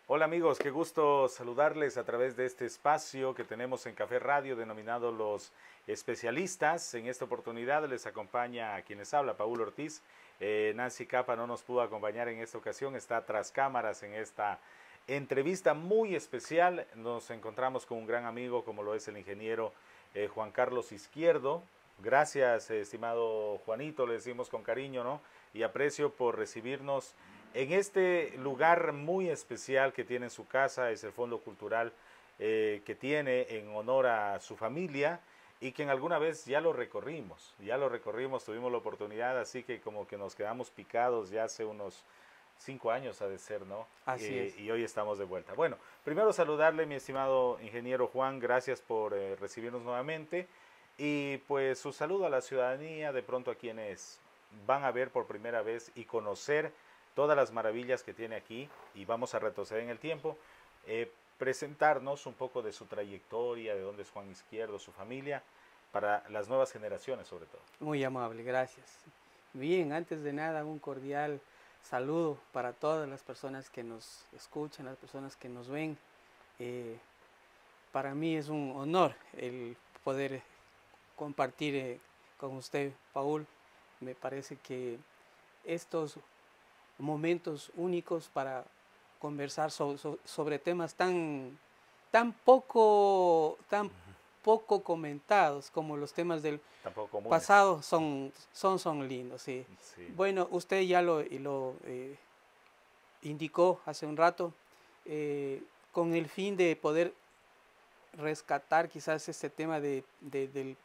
Hola amigos, qué gusto saludarles a través de este espacio que tenemos en Café Radio denominado Los Especialistas. En esta oportunidad les acompaña a quienes habla, Paul Ortiz. Nancy Capa no nos pudo acompañar en esta ocasión, está tras cámaras en esta entrevista muy especial. Nos encontramos con un gran amigo como lo es el ingeniero Juan Carlos Izquierdo. Gracias, estimado Juanito, le decimos con cariño, ¿no? Y aprecio por recibirnos en este lugar muy especial que tiene en su casa. Es el Fondo Cultural que tiene en honor a su familia y que en alguna vez ya lo recorrimos, tuvimos la oportunidad, así que como que nos quedamos picados ya hace unos 5 años ha de ser, ¿no? Así es. Y hoy estamos de vuelta. Bueno, primero saludarle, mi estimado ingeniero Juan, gracias por recibirnos nuevamente y pues su saludo a la ciudadanía, de pronto a quienes van a ver por primera vez y conocer todas las maravillas que tiene aquí, y vamos a retroceder en el tiempo, presentarnos un poco de su trayectoria, de dónde es Juan Izquierdo, su familia, para las nuevas generaciones sobre todo. Muy amable, gracias. Bien, antes de nada, un cordial saludo para todas las personas que nos escuchan, las personas que nos ven. Eh, para mí es un honor el poder compartir con usted, Paul. Me parece que estos momentos únicos para conversar sobre temas tan poco comentados como los temas del Tampoco comunes. pasado son lindos, sí. Sí. Bueno, usted ya lo indicó hace un rato, con el fin de poder rescatar quizás este tema del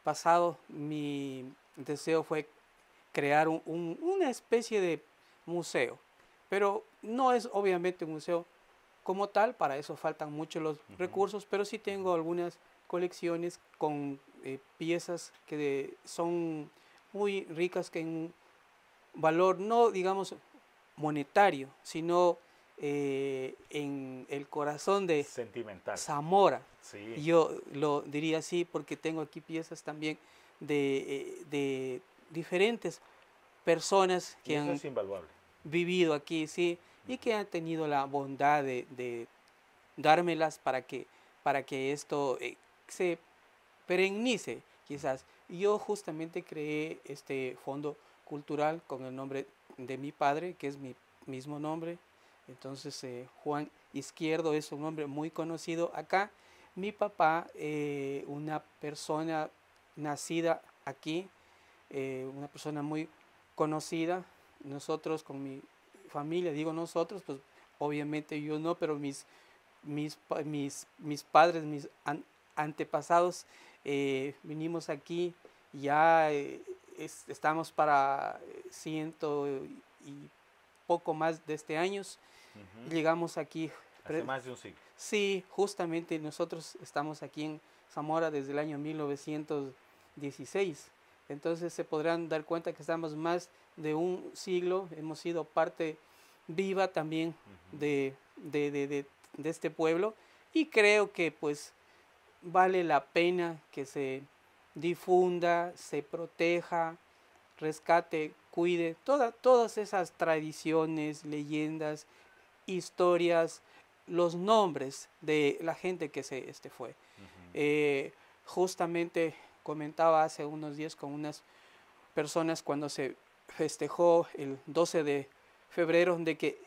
pasado. Mi deseo fue crear una especie de museo, pero no es obviamente un museo como tal, para eso faltan muchos los Uh -huh. recursos, pero sí Uh tengo -huh. algunas colecciones con piezas que son muy ricas, que en valor no digamos monetario, sino en el corazón de Sentimental. Zamora. Sí. Yo lo diría así porque tengo aquí piezas también de diferentes personas Y que eso han es invaluable. vivido aquí, sí, Uh y que -huh. han tenido la bondad de dármelas para que esto se perenice, quizás. Yo justamente creé este fondo cultural con el nombre de mi padre, que es mi mismo nombre. Entonces, Juan Izquierdo es un nombre muy conocido acá. Mi papá, una persona nacida aquí, una persona muy conocida. Nosotros con mi familia, digo nosotros, pues obviamente yo no, pero mis padres, antepasados, vinimos aquí, ya estamos para ciento y poco más de este años. Uh -huh. Llegamos aquí, Hace más de un siglo. sí, justamente nosotros estamos aquí en Zamora desde el año 1916. Entonces se podrán dar cuenta que estamos más de un siglo, hemos sido parte viva también Uh -huh. de este pueblo, y creo que pues vale la pena que se difunda, se proteja, rescate, cuide todas esas tradiciones, leyendas, historias, los nombres de la gente que se fue. Uh -huh. Justamente comentaba hace unos días con unas personas cuando se festejó el 12 de febrero de que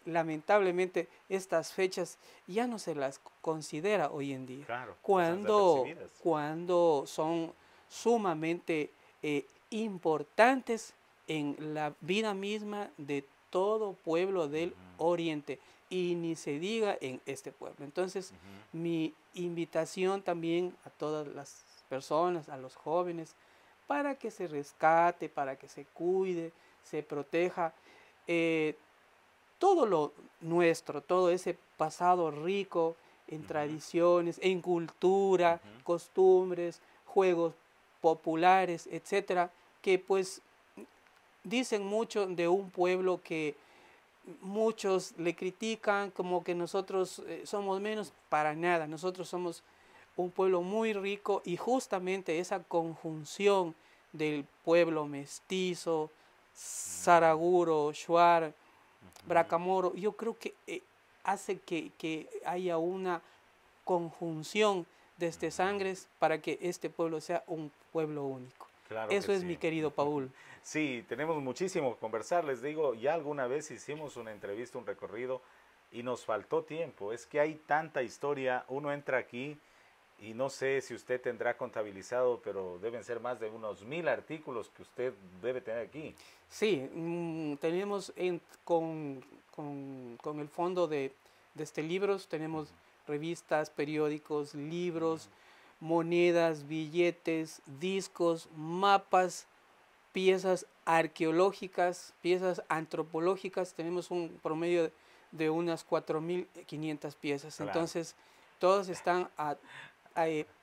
lamentablemente estas fechas ya no se las considera hoy en día, Claro, pasan cuando, desapercibidas. cuando son sumamente importantes en la vida misma de todo pueblo Uh del -huh. Oriente, y ni se diga en este pueblo. Entonces, Uh -huh. mi invitación también a todas las personas, a los jóvenes, para que se rescate, para que se cuide, se proteja eh, todo lo nuestro, todo ese pasado rico en Uh -huh. tradiciones, en Uh cultura, -huh. costumbres, juegos populares, etcétera, que pues dicen mucho de un pueblo que muchos le critican como que nosotros somos menos. Para nada, nosotros somos un pueblo muy rico, y justamente esa conjunción del pueblo mestizo, Uh -huh. Saraguro, Shuar, Uh -huh. Bracamoro, yo creo que hace que haya una conjunción de sangres para que este pueblo sea un pueblo único. Claro que Eso es sí. mi querido Paul. Sí, tenemos muchísimo que conversar. Les digo, ya alguna vez hicimos una entrevista, un recorrido, y nos faltó tiempo. Es que hay tanta historia. Uno entra aquí y no sé si usted tendrá contabilizado, pero deben ser más de unos 1000 artículos que usted debe tener aquí. Sí, tenemos con el fondo de este libros, tenemos revistas, periódicos, libros, monedas, billetes, discos, mapas, piezas arqueológicas, piezas antropológicas. Tenemos un promedio de unas 4500 piezas. Claro. Entonces, todos están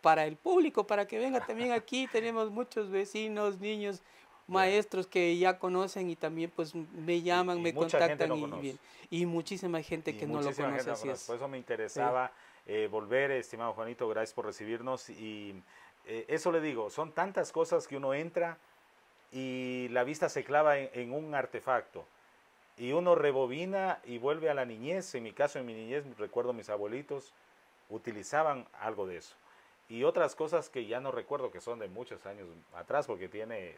para el público, para que venga también aquí. Tenemos muchos vecinos, niños, Ya. maestros que ya conocen y también pues me llaman, Y me mucha gente contactan no y conoce. bien. Y muchísima gente Y que no lo muchísima gente conoce, no así conoce. es. Por eso me Sí. interesaba volver, estimado Juanito, gracias por recibirnos. Y eso le digo, son tantas cosas que uno entra y la vista se clava en un artefacto. Y uno rebobina y vuelve a la niñez. En mi caso, en mi niñez, recuerdo mis abuelitos utilizaban algo de eso. Y otras cosas que ya no recuerdo, que son de muchos años atrás, porque tiene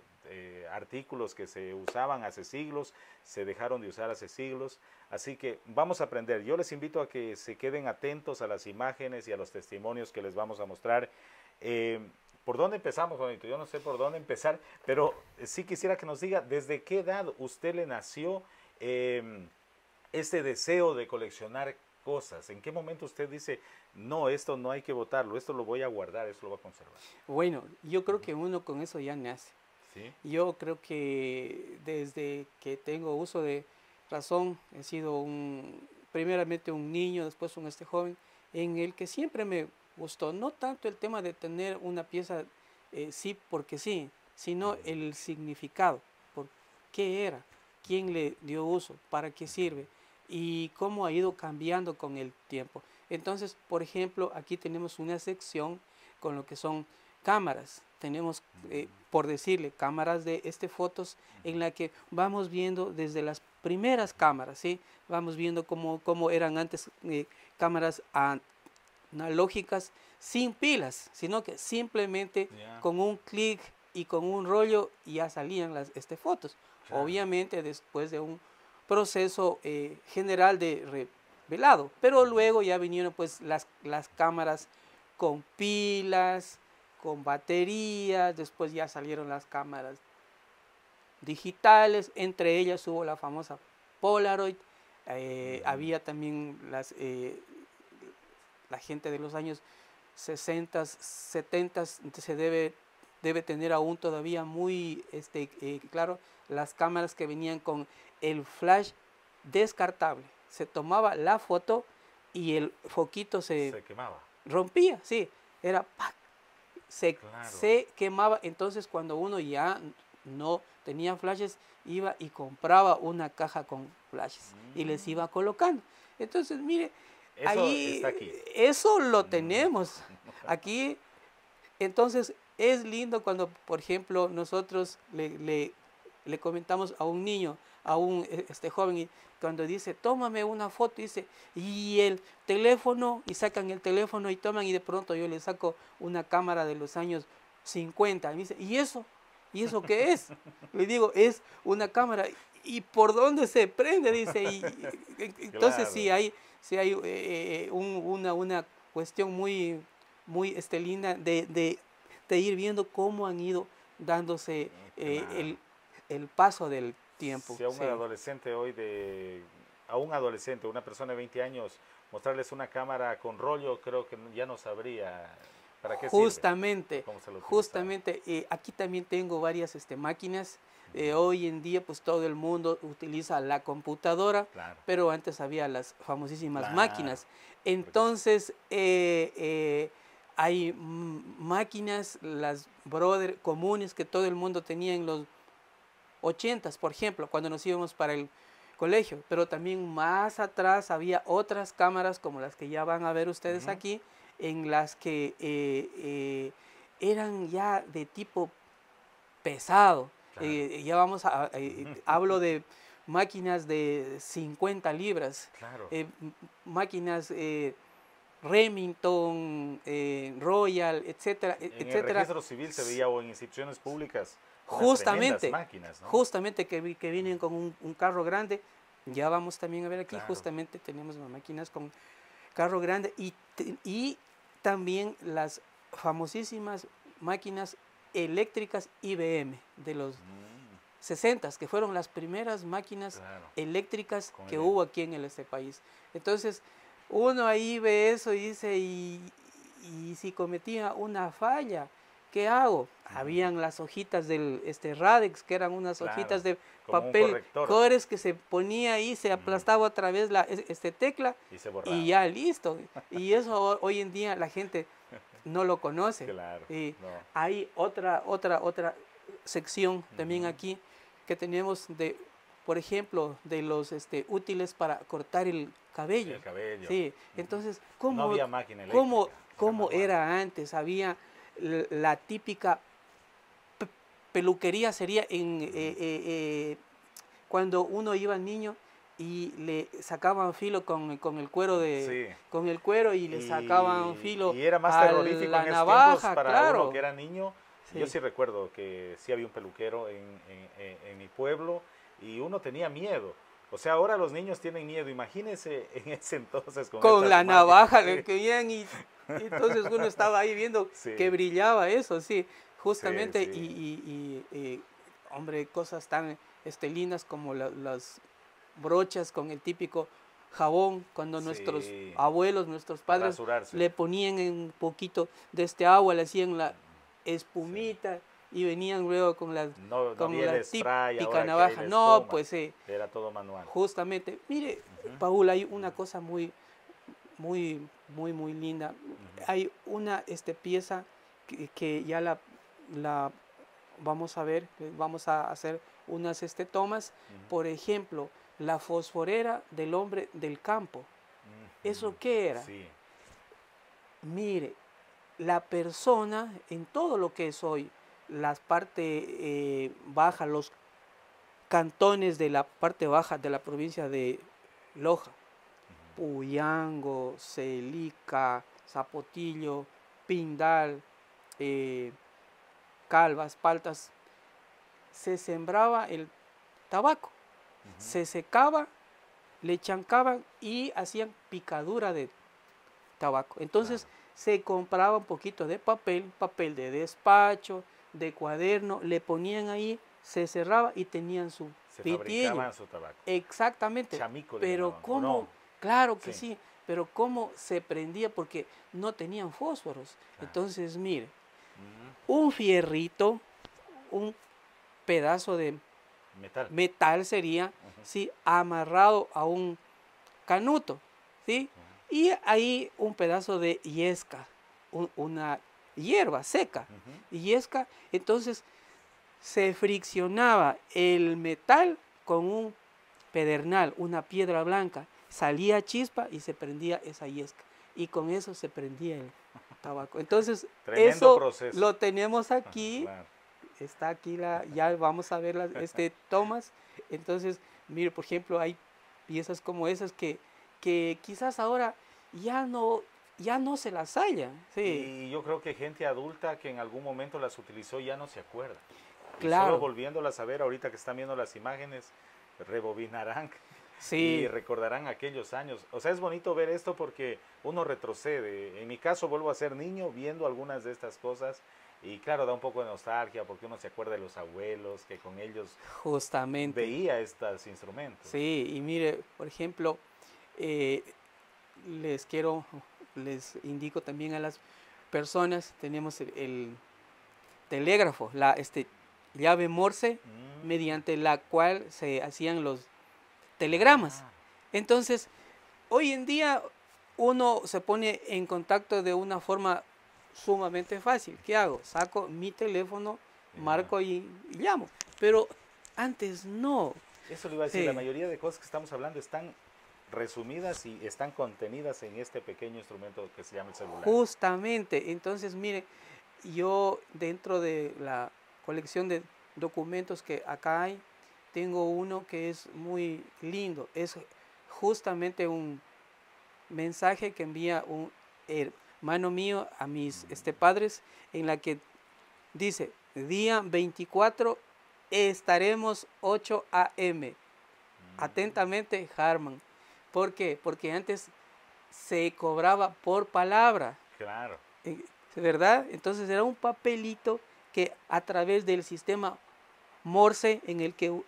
artículos que se usaban hace siglos, se dejaron de usar hace siglos. Así que vamos a aprender. Yo les invito a que se queden atentos a las imágenes y a los testimonios que les vamos a mostrar. Eh, ¿Por dónde empezamos, Juanito? Yo no sé por dónde empezar, pero sí quisiera que nos diga desde qué edad usted le nació este deseo de coleccionar cosas. ¿En qué momento usted dice, no, esto no hay que botarlo, esto lo voy a guardar, esto lo voy a conservar? Bueno, yo creo que uno con eso ya nace. ¿Sí? Yo creo que desde que tengo uso de razón he sido primeramente un niño, después un joven, en el que siempre me gustó, no tanto el tema de tener una pieza sí porque sí, sino el significado, por qué era, quién le dio uso, para qué sirve y cómo ha ido cambiando con el tiempo. Entonces, por ejemplo, aquí tenemos una sección con lo que son cámaras. Tenemos, por decirle, cámaras de fotos en la que vamos viendo desde las primeras cámaras, ¿sí? Vamos viendo cómo eran antes cámaras analógicas sin pilas, sino que simplemente con un clic y con un rollo ya salían las fotos. Claro. Obviamente después de un proceso general de revelado, pero luego ya vinieron pues las cámaras con pilas, con baterías, después ya salieron las cámaras digitales, entre ellas hubo la famosa Polaroid, había también la gente de los años 60, 70 se debe tener aún todavía muy claro las cámaras que venían con el flash descartable. Se tomaba la foto y el foquito se quemaba. Rompía, sí, era ¡pac! Claro. Se quemaba. Entonces cuando uno ya no tenía flashes, iba y compraba una caja con flashes y les iba colocando. Entonces, mire, eso ahí está aquí. Eso lo tenemos aquí. Entonces es lindo cuando, por ejemplo, nosotros le comentamos a un niño, a un joven, y cuando dice, tómame una foto, dice, y el teléfono, y sacan el teléfono y toman, y de pronto yo le saco una cámara de los años 50, y me dice, ¿y eso? ¿Y eso qué es? Le digo, es una cámara. ¿Y por dónde se prende? Dice, entonces claro. sí hay una cuestión muy linda de ir viendo cómo han ido dándose claro. el paso del tiempo. Si a un adolescente hoy a un adolescente, una persona de 20 años, mostrarles una cámara con rollo, creo que ya no sabría para qué justamente, sirve. ¿Cómo se lo justamente, aquí también tengo varias máquinas. Hoy en día pues todo el mundo utiliza la computadora, claro. Pero antes había las famosísimas claro. máquinas. Entonces hay máquinas, las brother comunes que todo el mundo tenía en los 80s, por ejemplo, cuando nos íbamos para el colegio, pero también más atrás había otras cámaras como las que ya van a ver ustedes aquí, en las que eran ya de tipo pesado. Claro. Ya vamos hablo de máquinas de 50 libras, Claro. máquinas Remington, Royal, etcétera, En el etcétera. registro civil se veía o en inscripciones públicas unas tremendas Justamente, máquinas, ¿no? justamente que vienen con un carro grande. Ya vamos también a ver aquí, Claro. justamente tenemos las máquinas con carro grande y también las famosísimas máquinas eléctricas IBM de los Mm, 60, que fueron las primeras máquinas claro. eléctricas Con que el- hubo aquí en este país. Entonces, uno ahí ve eso y dice, y si cometía una falla, ¿qué hago? Habían las hojitas del Radex, que eran unas Claro, hojitas de como un papel corrector. cores que se ponía ahí, se aplastaba otra vez tecla Y se borraba. y ya listo. Y eso hoy en día la gente no lo conoce. Claro, Y no. hay otra sección también aquí que tenemos de, por ejemplo, de los útiles para cortar el cabello. El cabello. Sí, entonces, No había máquina cómo, eléctrica. cómo manual. era antes? Había la típica peluquería, sería cuando uno iba niño y le sacaban filo con el cuero Sí. con el cuero y le sacaban filo Y era más a terrorífico la en esos tiempos navaja, para claro. uno que era niño. Yo Sí. sí recuerdo que sí había un peluquero en mi pueblo y uno tenía miedo. O sea, ahora los niños tienen miedo. Imagínense en ese entonces con Con estas la navaja máquinas. le querían y entonces uno estaba ahí viendo Sí, que brillaba eso, sí, sí, justamente sí. Hombre, cosas tan lindas como las brochas con el típico jabón, cuando nuestros Sí, abuelos, nuestros para padres rasurarse. le ponían un poquito de agua, le hacían la espumita y venían luego No, no con había la el spray típica ahora que hay navaja. la No, espuma. pues Era todo manual. justamente, mire, Paul, hay una cosa muy linda. Hay una pieza que ya la vamos a ver, vamos a hacer unas tomas. Por ejemplo, la fosforera del hombre del campo. ¿Eso qué era? Sí. Mire, la persona en todo lo que es hoy, las partes bajas, los cantones de la parte baja de la provincia de Loja, Puyango, Celica, Zapotillo, Pindal, Calvas, Paltas, se sembraba el tabaco, se secaba, le chancaban y hacían picadura de tabaco. Entonces Claro. se compraba un poquito de papel de despacho, de cuaderno, le ponían ahí, se cerraba y tenían su Se pitillo. fabricaban su tabaco. Exactamente. Chamico le Pero llamaban, ¿o cómo, no? claro que Sí. sí, pero cómo se prendía porque no tenían fósforos. Claro. Entonces, mire, un fierrito, un pedazo de Metal. metal sería, ¿sí? Amarrado a un canuto, ¿sí? Y ahí un pedazo de yesca, una hierba seca, yesca. Entonces se friccionaba el metal con un pedernal, una piedra blanca, salía chispa y se prendía esa yesca. Y con eso se prendía el tabaco. Entonces, Tremendo eso proceso. lo tenemos aquí. Claro. Está aquí, ya vamos a ver las tomas. Entonces, mire, por ejemplo, hay piezas como esas que quizás ahora ya no se las halla. Sí. Y yo creo que gente adulta que en algún momento las utilizó ya no se acuerda. Y solo Claro. volviéndolas a ver, ahorita que están viendo las imágenes, rebobinarán Sí. y recordarán aquellos años. O sea, es bonito ver esto porque uno retrocede. En mi caso, vuelvo a ser niño viendo algunas de estas cosas. Y claro, da un poco de nostalgia porque uno se acuerda de los abuelos que con ellos Justamente veía estos instrumentos. Sí, y mire, por ejemplo, les indico también a las personas, tenemos el telégrafo, la llave Morse, mediante la cual se hacían los telegramas. Entonces, hoy en día uno se pone en contacto de una forma sumamente fácil. ¿Qué hago? Saco mi teléfono, marco y llamo. Pero antes no. Eso le iba a decir, Sí. la mayoría de cosas que estamos hablando están resumidas y están contenidas en este pequeño instrumento que se llama el celular. Justamente. Entonces, mire, yo dentro de la colección de documentos que acá hay, tengo uno que es muy lindo. Es justamente un mensaje que envía un hermano mío a mis padres, en la que dice: día 24 estaremos 8 a.m. Atentamente, Harman. ¿Por qué? Porque antes se cobraba por palabra. Claro. ¿Verdad? Entonces era un papelito que a través del sistema Morse, en el que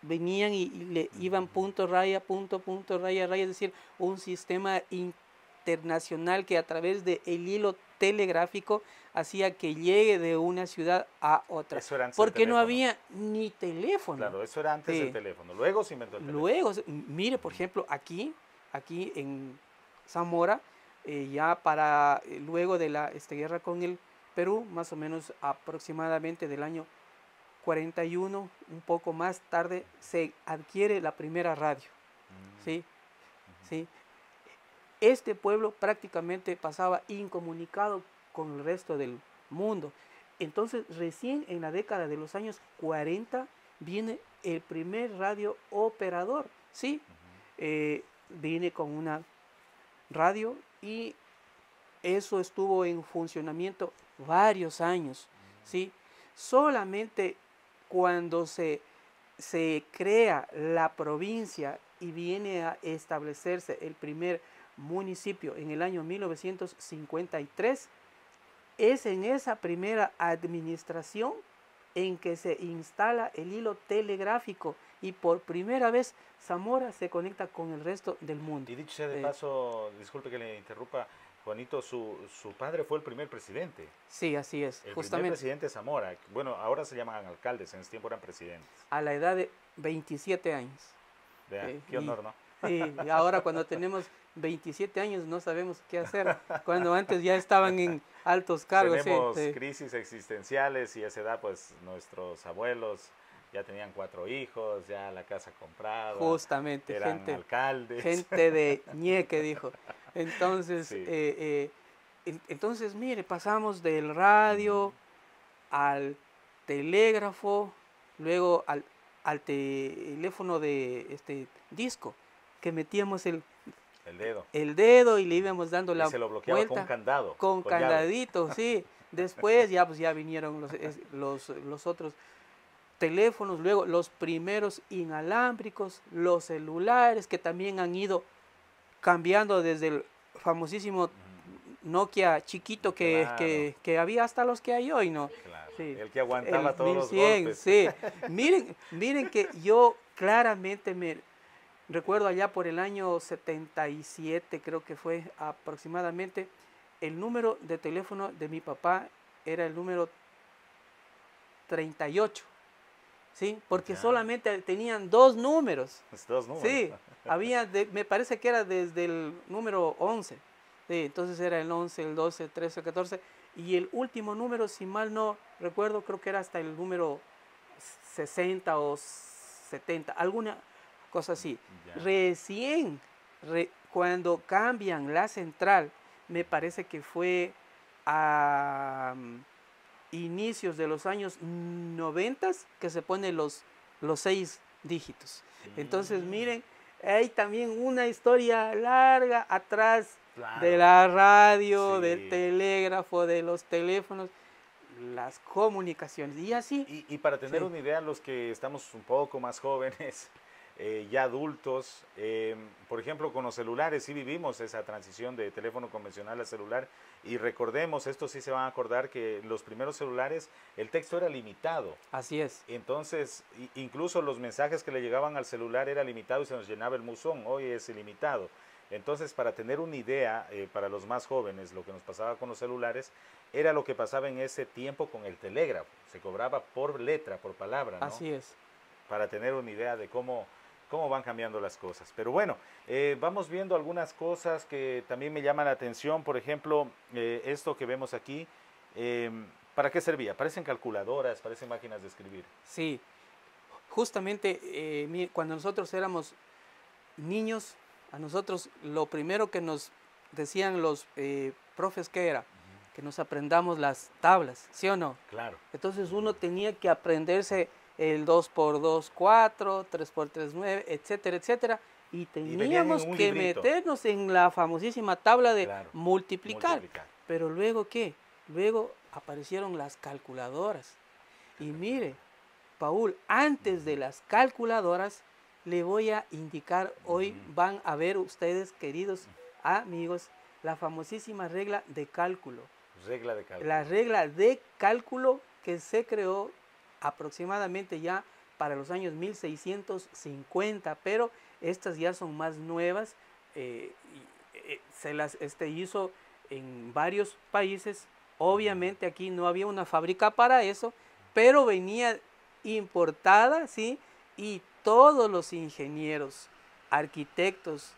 venían y le iban punto, raya, raya, es decir, un sistema internacional que a través del hilo telegráfico hacía que llegue de una ciudad a otra. Eso era antes porque del no teléfono. había ni teléfono. Claro, eso era antes del teléfono. Luego se inventó el teléfono. Luego, mire, por ejemplo, aquí en Zamora, ya para luego de la guerra con el Perú, más o menos aproximadamente del año 41, un poco más tarde, se adquiere la primera radio. ¿Sí? ¿Sí? Este pueblo prácticamente pasaba incomunicado con el resto del mundo. Entonces, recién en la década de los años 40 viene el primer radio operador. ¿Sí? Viene con una radio y eso estuvo en funcionamiento varios años. ¿Sí? Solamente cuando se crea la provincia y viene a establecerse el primer municipio en el año 1953, es en esa primera administración en que se instala el hilo telegráfico y por primera vez Zamora se conecta con el resto del mundo. Y dicho sea de paso, disculpe que le interrumpa, Juanito, su padre fue el primer presidente. Sí, así es. El justamente. primer presidente de Zamora. Bueno, ahora se llaman alcaldes, en ese tiempo eran presidentes. A la edad de 27 años. Vea, qué honor, ¿no? Sí, y ahora cuando tenemos 27 años no sabemos qué hacer, cuando antes ya estaban en altos cargos. Tenemos crisis existenciales y a esa edad pues nuestros abuelos ya tenían 4 hijos, ya la casa comprada. Justamente, eran alcaldes. Gente de ñeque, dijo. Entonces, sí. Entonces, mire, pasamos del radio al telégrafo, luego al teléfono de disco, que metíamos el dedo y le íbamos dando la se lo bloqueaba vuelta con un candado. Con candadito, sí. Después ya vinieron los otros teléfonos, luego los primeros inalámbricos, los celulares que también han ido cambiando desde el famosísimo Nokia chiquito que había hasta los que hay hoy, ¿no? Claro. Sí. El que aguantaba todos los golpes. Sí. Miren que yo claramente me recuerdo allá por el año 77, creo que fue aproximadamente, el número de teléfono de mi papá era el número 38. ¿Sí? Porque solamente tenían 2 números. 2 números. Sí, me parece que era desde el número 11. Sí, entonces era el 11, el 12, el 13, el 14. Y el último número, si mal no recuerdo, creo que era hasta el número 60 o 70, alguna cosa así. Ya. Recién, cuando cambian la central, me parece que fue a inicios de los años 90 que se ponen los 6 dígitos. Entonces, miren, hay también una historia larga atrás de la radio, del telégrafo, de los teléfonos, las comunicaciones, y así. Y para tener una idea, los que estamos un poco más jóvenes, ya adultos, por ejemplo, con los celulares, sí vivimos esa transición de teléfono convencional a celular, y recordemos, estos sí se van a acordar que los primeros celulares, el texto era limitado. Así es. Entonces, incluso los mensajes que le llegaban al celular era limitado y se nos llenaba el buzón, hoy es ilimitado. Entonces, para tener una idea, para los más jóvenes, lo que nos pasaba con los celulares, era lo que pasaba en ese tiempo con el telégrafo, se cobraba por letra, por palabra, ¿no? Así es. Para tener una idea de cómo van cambiando las cosas. Pero bueno, vamos viendo algunas cosas que también me llaman la atención. Por ejemplo, esto que vemos aquí, ¿para qué servía? Parecen calculadoras, parecen máquinas de escribir. Sí, justamente cuando nosotros éramos niños, a nosotros lo primero que nos decían los profes que era, que nos aprendamos las tablas, ¿sí o no? Claro. Entonces uno tenía que aprenderse el 2 por 2 4, 3 por 3 9, etcétera, etcétera. Y teníamos que meternos en la famosísima tabla de multiplicar. Pero luego, ¿qué? Luego aparecieron las calculadoras. Y mire, Paul, antes de las calculadoras, le voy a indicar, hoy van a ver ustedes, queridos amigos, la famosísima regla de cálculo. Regla de cálculo. La regla de cálculo que se creó aproximadamente ya para los años 1650, pero estas ya son más nuevas, se las hizo en varios países. Obviamente aquí no había una fábrica para eso, pero venía importada, ¿sí? Y todos los ingenieros, arquitectos,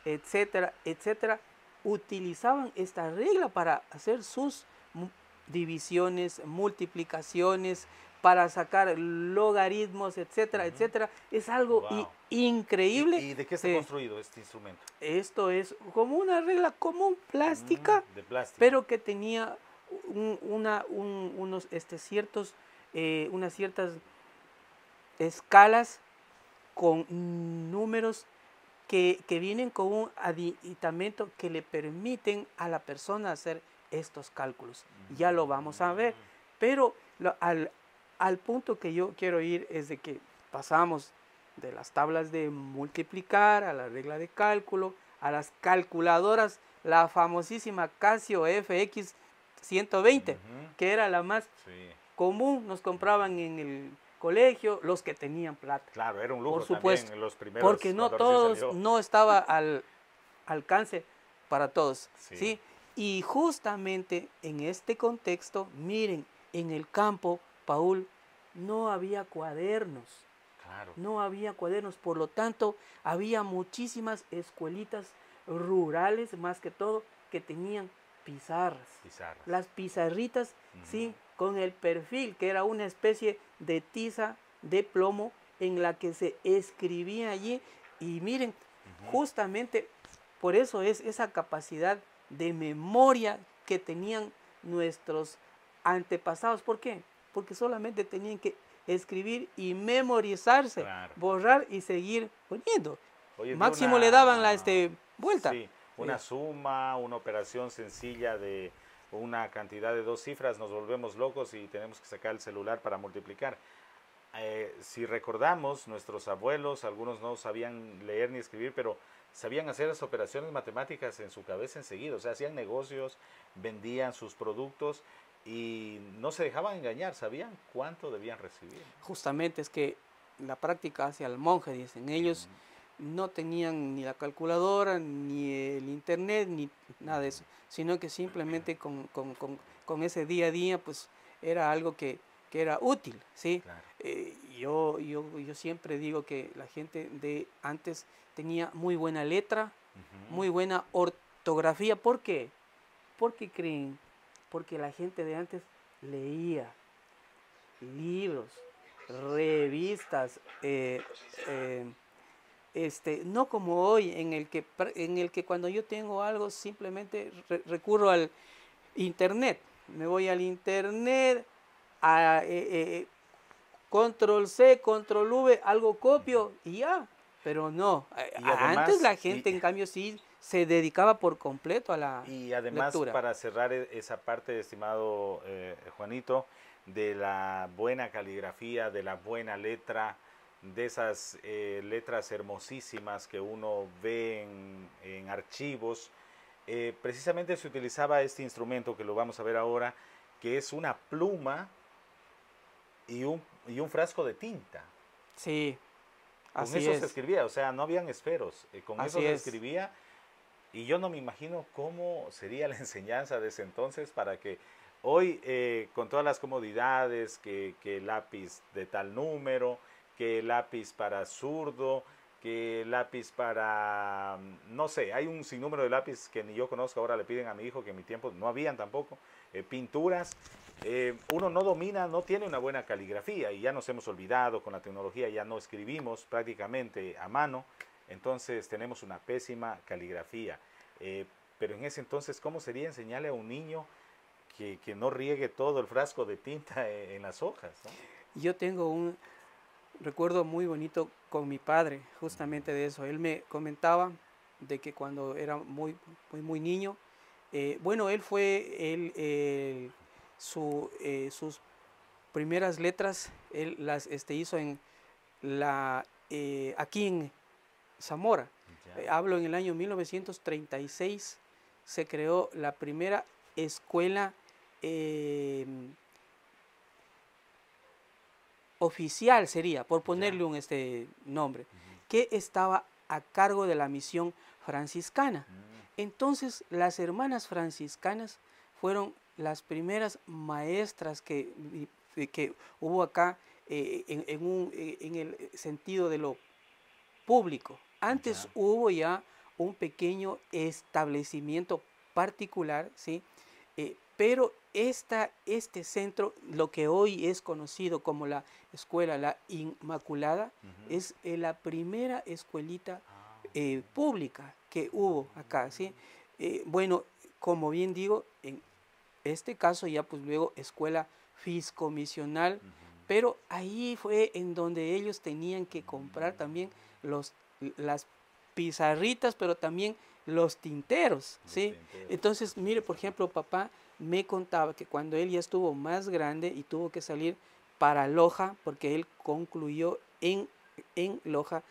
etcétera, etcétera, utilizaban esta regla para hacer sus divisiones, multiplicaciones, para sacar logaritmos, etcétera, etcétera. Es algo increíble. ¿Y de qué está construido este instrumento? Esto es como una regla común plástica, de plástico, pero que tenía unas ciertas escalas con números que vienen con un aditamento que le permiten a la persona hacer estos cálculos. Ya lo vamos a ver, pero al punto que yo quiero ir es de que pasamos de las tablas de multiplicar a la regla de cálculo, a las calculadoras, la famosísima Casio FX 120, que era la más común, nos compraban en el colegio los que tenían plata. Claro, era un lujo, por supuesto, también en los primeros, porque no todos, no estaba al alcance para todos, ¿sí? Y justamente en este contexto, miren, en el campo, Paul, no había cuadernos. Claro. No había cuadernos, por lo tanto, había muchísimas escuelitas rurales, más que todo, que tenían pizarras. Las pizarritas, sí, con el perfil, que era una especie de tiza de plomo en la que se escribía allí. Y miren, justamente por eso es esa capacidad de memoria que tenían nuestros antepasados. ¿Por qué? Porque solamente tenían que escribir y memorizarse, borrar y seguir poniendo. Máximo le daban la vuelta. Sí, una suma, una operación sencilla de una cantidad de 2 cifras, nos volvemos locos y tenemos que sacar el celular para multiplicar. Si recordamos, nuestros abuelos, algunos no sabían leer ni escribir, pero sabían hacer las operaciones matemáticas en su cabeza enseguida. O sea, hacían negocios, vendían sus productos y no se dejaban engañar, sabían cuánto debían recibir. Justamente es que la práctica hace al monje, dicen. Ellos no tenían ni la calculadora, ni el internet, ni nada de eso, sino que simplemente con ese día a día, pues era algo que era útil, ¿sí? Claro. Yo siempre digo que la gente de antes tenía muy buena letra, muy buena ortografía. ¿Por qué? ¿Por qué creen? Porque la gente de antes leía libros, revistas, no como hoy en el que cuando yo tengo algo simplemente recurro al internet. Me voy al internet, a control C, control V, algo copio y ya. Pero no, además, antes la gente en cambio sí se dedicaba por completo a la lectura. Y además, para cerrar esa parte, estimado Juanito, de la buena caligrafía, de la buena letra, de esas letras hermosísimas que uno ve en archivos, precisamente se utilizaba este instrumento que lo vamos a ver ahora, que es una pluma y un frasco de tinta. Sí, así es. Con eso se escribía, o sea, no habían esferos, con eso se escribía. Y yo no me imagino cómo sería la enseñanza de ese entonces para que hoy, con todas las comodidades, que lápiz de tal número, que lápiz para zurdo, que lápiz para, no sé, hay un sinnúmero de lápiz que ni yo conozco, ahora le piden a mi hijo, que en mi tiempo no habían tampoco, pinturas. Uno no domina, no tiene una buena caligrafía y ya nos hemos olvidado con la tecnología, ya no escribimos prácticamente a mano. Entonces tenemos una pésima caligrafía, pero en ese entonces, ¿cómo sería enseñarle a un niño que no riegue todo el frasco de tinta en las hojas, ¿no? Yo tengo un recuerdo muy bonito con mi padre, justamente de eso. Él me comentaba de que cuando era muy niño, bueno, sus primeras letras, él las hizo aquí en Zamora. Ya. Hablo en el año 1936, se creó la primera escuela eh, oficial, sería, por ponerle Ya. un nombre, que estaba a cargo de la misión franciscana. Entonces, las hermanas franciscanas fueron las primeras maestras que hubo acá en el sentido de lo público. Antes Ya. hubo ya un pequeño establecimiento particular, ¿sí? Pero este centro, lo que hoy es conocido como la Escuela La Inmaculada, es la primera escuelita Ah, pública que hubo acá, ¿sí? Bueno, como bien digo, en este caso ya pues luego escuela fiscomisional, pero ahí fue en donde ellos tenían que comprar también los, las pizarritas, pero también los tinteros, los ¿sí? tinteros. Entonces, mire, por ejemplo, papá me contaba que cuando él ya estuvo más grande y tuvo que salir para Loja, porque él concluyó en Loja,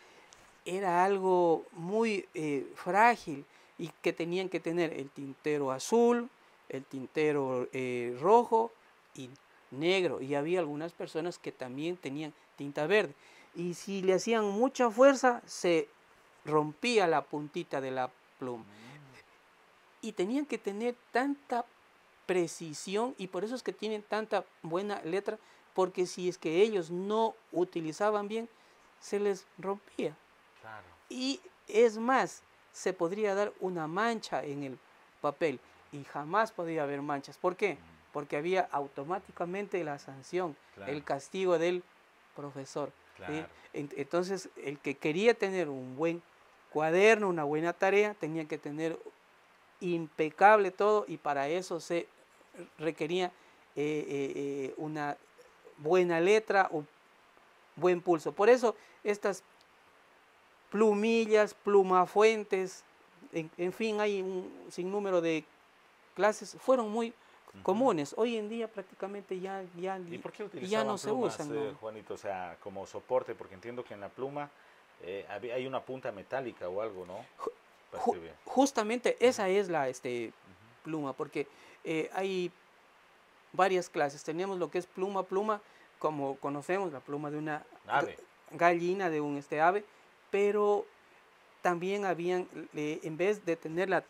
era algo muy frágil y que tenían que tener el tintero azul, el tintero rojo y negro. Y había algunas personas que también tenían tinta verde. Y si le hacían mucha fuerza, se rompía la puntita de la pluma. Y tenían que tener tanta precisión y por eso es que tienen tanta buena letra, porque si es que ellos no utilizaban bien, se les rompía. Claro. Y es más, se podría dar una mancha en el papel y jamás podría haber manchas. ¿Por qué? Porque había automáticamente la sanción, Claro. el castigo del profesor. ¿Sí? Claro. Entonces, el que quería tener un buen cuaderno, una buena tarea, tenía que tener impecable todo y para eso se requería una buena letra o buen pulso. Por eso estas plumillas, plumafuentes, en fin, hay un sinnúmero de clases, fueron muy comunes. Hoy en día prácticamente ¿Y por qué ya no utilizaban se plumas, usan, ¿no? Juanito? O sea, como soporte, porque entiendo que en la pluma hay una punta metálica o algo, ¿no? Para escribir. Justamente esa es la pluma, porque hay varias clases. Tenemos lo que es pluma, como conocemos, la pluma de una Ave. gallina, de un ave, pero también habían, en vez de tener la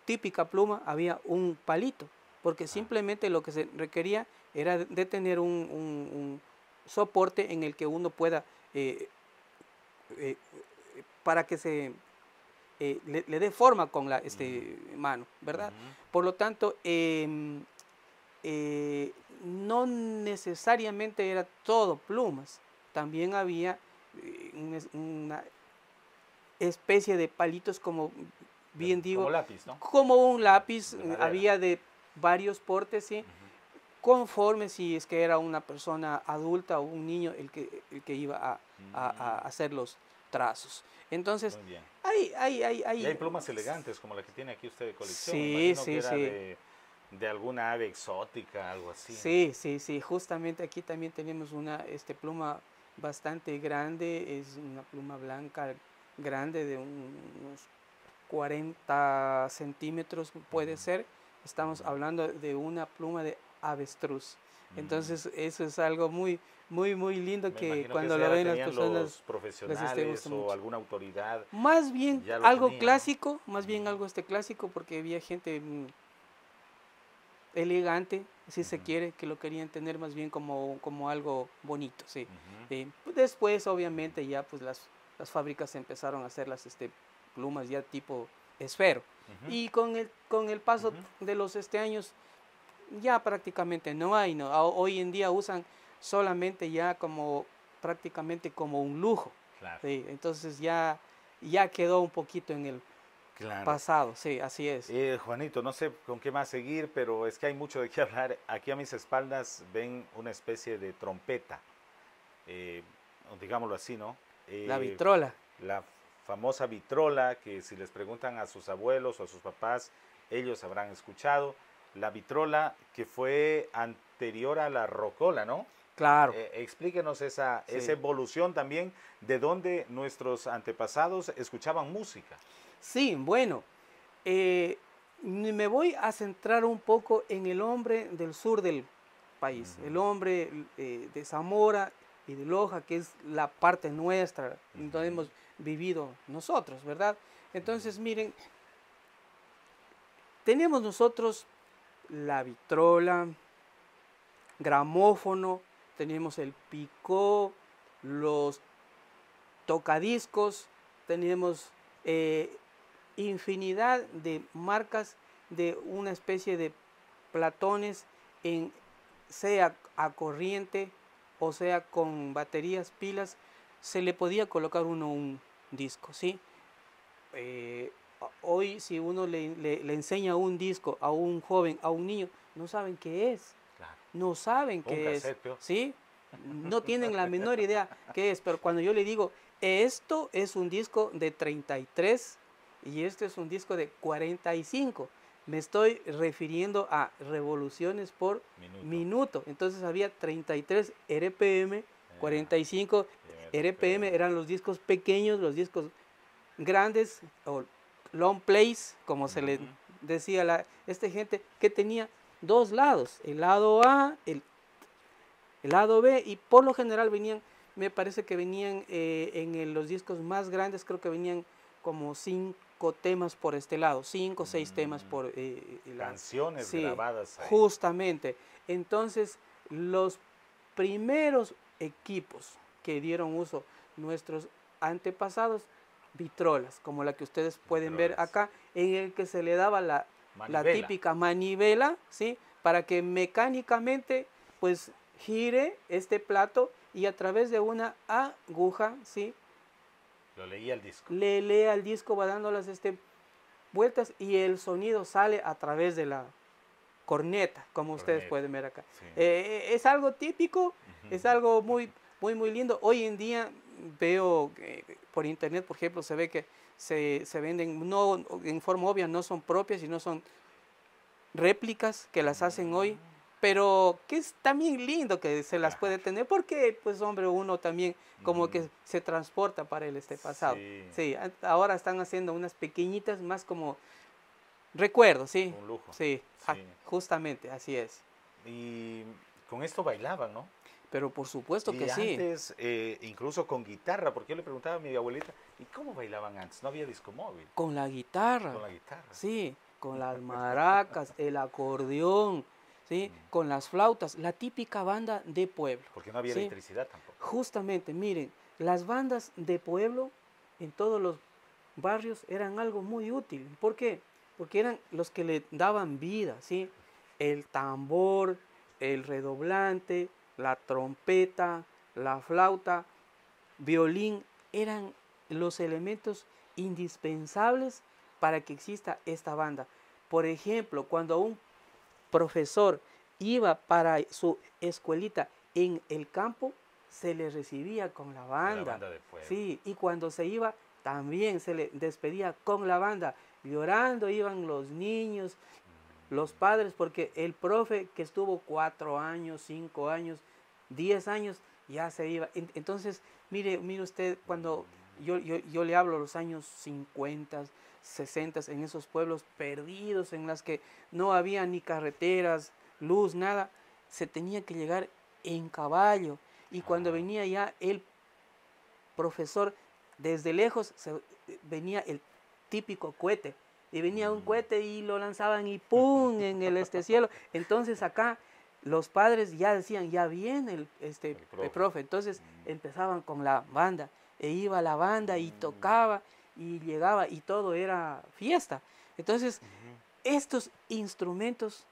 típica pluma, había un palito, porque simplemente lo que se requería era de tener un soporte en el que uno pueda, eh, para que le dé forma con la mano, ¿verdad? Por lo tanto, no necesariamente era todo plumas, también había una especie de palitos, como bien digo, Como lápiz, ¿no? como un lápiz, De madera. había de varios portes, ¿sí? Conforme si es que era una persona adulta o un niño el que iba a hacer los trazos. Entonces, Muy bien. Y hay hay plumas elegantes como la que tiene aquí usted de colección. Me sí, imagino que sí, era sí. de alguna ave exótica, algo así, ¿no? Sí, sí, sí. Justamente aquí también tenemos una pluma bastante grande, es una pluma blanca grande de unos 40 centímetros puede ser. Estamos hablando de una pluma de avestruz. Entonces eso es algo muy lindo Me que imagino que cuando esa lo ya la ven las tenían personas los les profesionales gusta o mucho. alguna autoridad, Más bien ya lo algo tenían, ¿no? clásico, más bien algo clásico, porque había gente elegante, si se quiere, que lo querían tener más bien como algo bonito, sí. Después, obviamente, ya pues las fábricas empezaron a hacer las plumas ya tipo esfero. Y con el paso de los años, ya prácticamente no hay, ¿no? Hoy en día usan solamente ya como prácticamente como un lujo. Claro. ¿Sí? Entonces ya quedó un poquito en el Claro. pasado, sí, así es. Juanito, no sé con qué más seguir, pero es que hay mucho de qué hablar. Aquí a mis espaldas ven una especie de trompeta. eh, digámoslo así, ¿no? La vitrola. La famosa vitrola, que si les preguntan a sus abuelos o a sus papás, ellos habrán escuchado. La vitrola que fue anterior a la rocola, ¿no? Claro. Explíquenos esa Sí. evolución también de dónde nuestros antepasados escuchaban música. Sí, bueno, eh, me voy a centrar un poco en el hombre del sur del país, el Ujú, hombre de Zamora y de Loja, que es la parte nuestra, donde ujú, hemos vivido nosotros, ¿verdad? Entonces, ujú. miren, tenemos nosotros la vitrola, gramófono, tenemos el picó, los tocadiscos, tenemos eh, infinidad de marcas de una especie de platones, en, sea a corriente o sea con baterías, pilas, se le podía colocar uno un disco, ¿sí? Eh, Hoy si uno le enseña un disco a un joven, a un niño, no saben qué es, Claro. no saben Un qué es, cassette, peor. ¿sí? No tienen la menor idea qué es, pero cuando yo le digo, esto es un disco de 33 y esto es un disco de 45, me estoy refiriendo a revoluciones por Minuto. minuto. Entonces había 33 RPM, Ya, 45 RPM RPM. eran los discos pequeños, los discos grandes o long plays, como se le Ujú. decía a esta gente, que tenía dos lados, el lado A, el lado B, y por lo general venían, me parece que venían los discos más grandes, creo que venían como 5 temas por este lado, 5 o 6 temas Mm, por el lado. canciones Sí, grabadas ahí. justamente. Entonces, los primeros equipos que dieron uso nuestros antepasados, vitrolas, como la que ustedes pueden ver Vitrolas. acá, en el que se le daba la Manivela. típica manivela, ¿sí? Para que mecánicamente pues gire este plato y a través de una aguja, ¿sí? Lo leía el disco. Le lea al disco, va dando las vueltas y el sonido sale a través de la corneta, como ustedes Corneta. pueden ver acá. Sí. Es algo típico, es Ujú. algo muy lindo. Hoy en día veo por internet, por ejemplo, se ve que se venden, no en forma obvia, no son propias, sino son réplicas que las hacen hoy, Mm, pero que es también lindo que se las puede claro. tener, porque pues hombre, uno también como Ujú. que se transporta para el pasado. Sí, Sí, ahora están haciendo unas pequeñitas más como recuerdos, sí, un lujo. sí, Sí. justamente, así es. Y con esto bailaban, ¿no? Pero por supuesto que Y sí, antes, incluso con guitarra, porque yo le preguntaba a mi abuelita, ¿y cómo bailaban antes? No había disco móvil, con la guitarra, con la guitarra. sí, con las maracas, el acordeón, sí, Mm, con las flautas, la típica banda de pueblo, porque no había sí. electricidad tampoco. Justamente, miren, las bandas de pueblo en todos los barrios eran algo muy útil. ¿Por qué? Porque eran los que le daban vida, ¿sí? El tambor, el redoblante, la trompeta, la flauta, violín, eran los elementos indispensables para que exista esta banda. Por ejemplo, cuando un profesor iba para su escuelita en el campo, se le recibía con la Con la banda. banda de pueblo. Sí, y cuando se iba, también se le despedía con la banda. Llorando iban los niños, los padres, porque el profe que estuvo 4 años, 5 años, 10 años, ya se iba. Entonces, mire usted, cuando yo le hablo de los años 50, 60, en esos pueblos perdidos, en las que no había ni carreteras, luz, nada, se tenía que llegar en caballo. Y cuando Ah, venía ya el profesor, desde lejos venía el típico cohete. Y venía un mm, cohete y lo lanzaban y ¡pum! En el cielo. Entonces acá los padres ya decían, ya viene el el profe. profe. Entonces empezaban con la banda. E iba la banda y Mm, tocaba y llegaba y todo era fiesta. Entonces ujú. estos instrumentos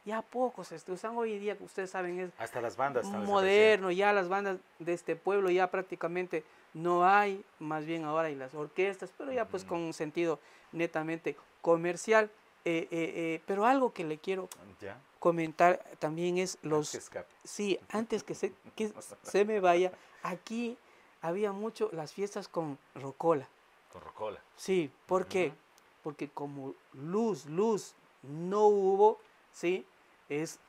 ya pocos se usan hoy en día, que ustedes saben, es Hasta las bandas están desapareciendo. moderno, ya las bandas de este pueblo ya prácticamente no hay, más bien ahora hay las orquestas, pero ya pues Ujú, con un sentido netamente comercial. Pero algo que le quiero Ya. comentar también es Que escape. sí, antes que se me vaya, aquí había mucho las fiestas con rocola. Con rocola. Sí, ¿por qué? Ujú. Porque como luz no hubo, ¿sí? Es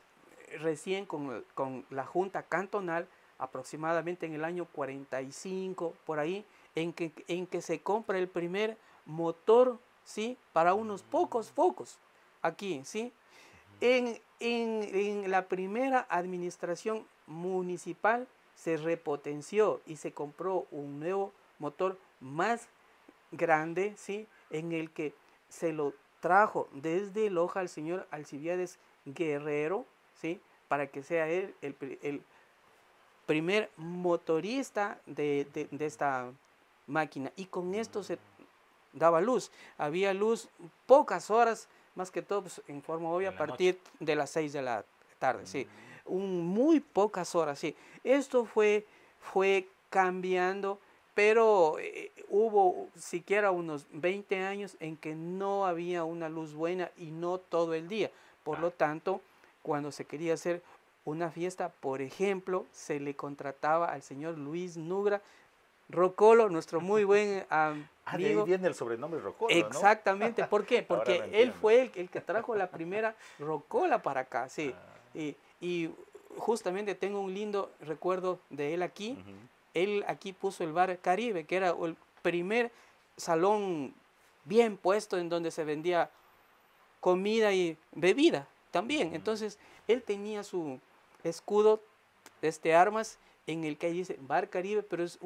recién con la Junta Cantonal, aproximadamente en el año 45, por ahí, en que se compra el primer motor, ¿sí? Para unos pocos focos, aquí, ¿sí? En la primera administración municipal se repotenció y se compró un nuevo motor más grande, ¿sí? En el que se lo trajo desde Loja al señor Alcibiades Guerrero, ¿sí? Para que sea él el primer motorista de esta máquina. Y con esto se daba luz. Había luz pocas horas, más que todo pues, en forma obvia, a En la noche. partir de las 6 de la tarde, sí. Mm. Muy pocas horas, sí. Esto fue cambiando, pero hubo siquiera unos 20 años en que no había una luz buena y no todo el día. Por lo Claro. tanto, cuando se quería hacer una fiesta, por ejemplo, se le contrataba al señor Luis Nugra Rocolo, nuestro muy buen Ah, de ahí amigo. viene el sobrenombre Rocolo, ¿no? Exactamente, ¿por qué? Ahora lo Porque él entiendo. fue el que trajo la primera rocola para acá, sí. Ah, Y justamente tengo un lindo recuerdo de él aquí. ujú. Él aquí puso el bar Caribe, que era el primer salón bien puesto en donde se vendía comida y bebida también. Ujú. Entonces, él tenía su escudo, armas, en el que ahí dice Bar Caribe, pero es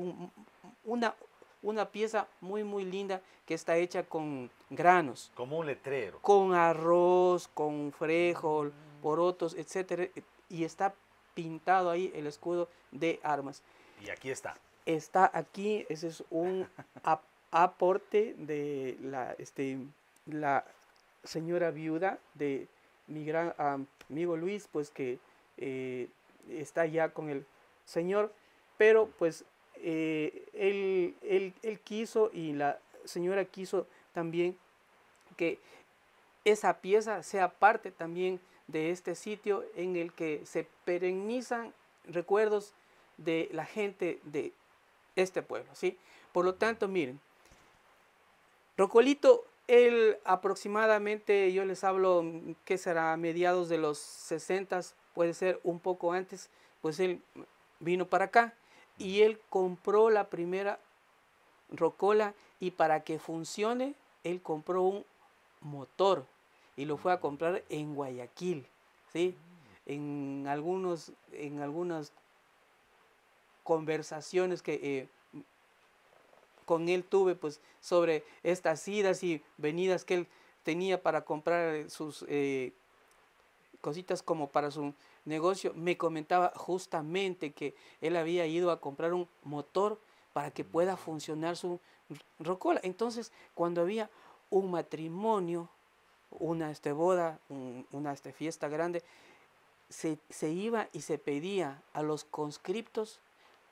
una, una pieza muy linda que está hecha con granos, Como un letrero. con arroz, con frijol, Mm. porotos, etcétera, y está pintado ahí el escudo de armas. Y aquí está. Está aquí, ese es un aporte de la señora viuda de mi gran amigo Luis, pues que eh, está ya con el señor, pero pues él quiso y la señora quiso también que esa pieza sea parte también de este sitio en el que se perennizan recuerdos de la gente de este pueblo, ¿sí? Por lo tanto, miren, Rocolito, él aproximadamente, yo les hablo, ¿qué será? A mediados de los 60, puede ser un poco antes, pues él vino para acá y él compró la primera Rocola y para que funcione, él compró un motor y lo fue a comprar en Guayaquil, ¿sí? En algunas conversaciones que con él tuve pues sobre estas idas y venidas que él tenía para comprar sus cositas como para su negocio, me comentaba justamente que él había ido a comprar un motor para que pueda funcionar su rocola. Entonces, cuando había un matrimonio, una boda, una fiesta grande, se iba y se pedía a los conscriptos,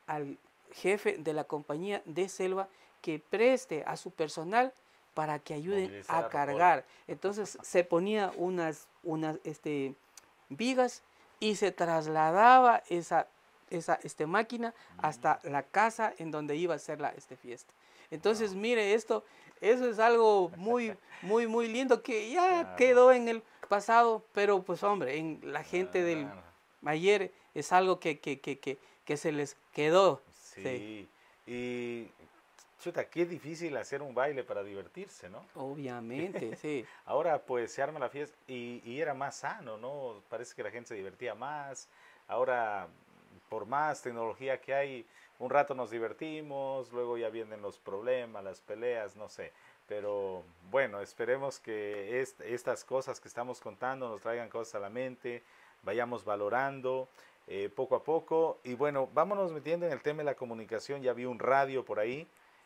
al jefe de la compañía de selva, que preste a su personal para que ayuden Movilizar a a Rocola. cargar. Entonces se ponía unas vigas y se trasladaba esa máquina hasta la casa en donde iba a ser la fiesta. Entonces, Wow. mire, eso es algo muy lindo que ya Claro. quedó en el pasado, pero pues hombre, en la gente del Claro. ayer es algo que se les quedó. Sí, Sí. Y chuta, qué difícil hacer un baile para divertirse, ¿no? obviamente, sí. Ahora pues se arma la fiesta y era más sano, ¿no? Parece que la gente se divertía más. Ahora, por más tecnología que hay, un rato nos divertimos, luego ya vienen los problemas, las peleas, no sé. Pero bueno, esperemos que estas cosas que estamos contando nos traigan cosas a la mente, vayamos valorando poco a poco. Y bueno, vámonos metiendo en el tema de la comunicación. Ya vi un radio por ahí.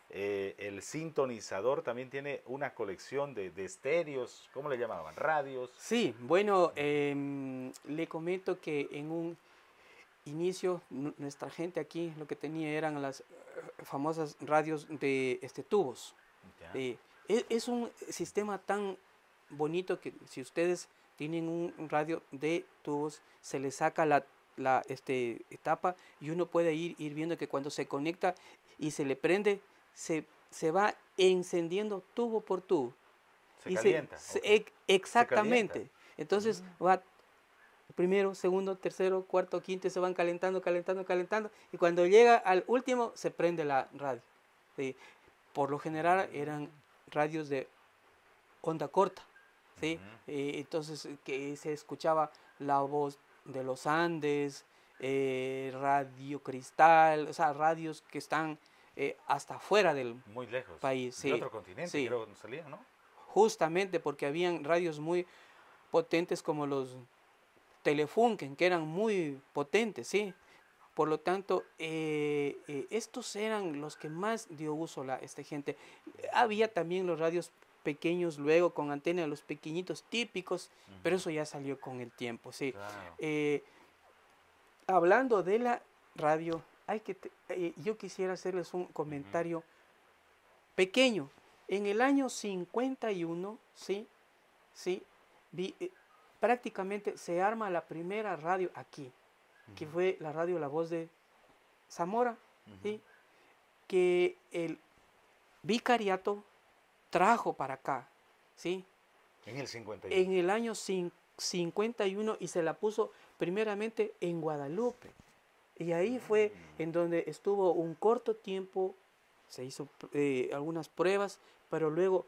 El sintonizador también tiene una colección de estéreos, ¿cómo le llamaban? Radios. Sí, bueno, le comento que en un inicio nuestra gente aquí lo que tenía eran las famosas radios de tubos. Ya. Es un sistema tan bonito que si ustedes tienen un radio de tubos, se le saca la etapa y uno puede ir viendo que cuando se conecta y se le prende, se va encendiendo tubo por tubo. Se calienta. Exactamente. Se calienta. Entonces va primero, segundo, tercero, cuarto, quinto, se van calentando, calentando, calentando. Y cuando llega al último, se prende la radio. ¿Sí? Por lo general eran radios de onda corta. ¿Sí? Entonces que se escuchaba la voz de los Andes, Radio Cristal, o sea, radios que están hasta afuera del muy lejos. país. De Sí, otro continente, sí. creo que salían, ¿no? Justamente porque habían radios muy potentes como los Telefunken, que eran muy potentes, ¿sí? Por lo tanto, estos eran los que más dio uso esta gente. Había también los radios pequeños luego con antena, los pequeñitos típicos, pero eso ya salió con el tiempo, ¿sí? Claro. Hablando de la radio, yo quisiera hacerles un comentario pequeño. En el año 51, ¿sí? ¿Sí? Prácticamente se arma la primera radio aquí, que fue la radio La Voz de Zamora, ¿sí? Que el vicariato trajo para acá, ¿sí? En el 51. En el año 51 y se la puso primeramente en Guadalupe. Y ahí fue en donde estuvo un corto tiempo, se hizo algunas pruebas, pero luego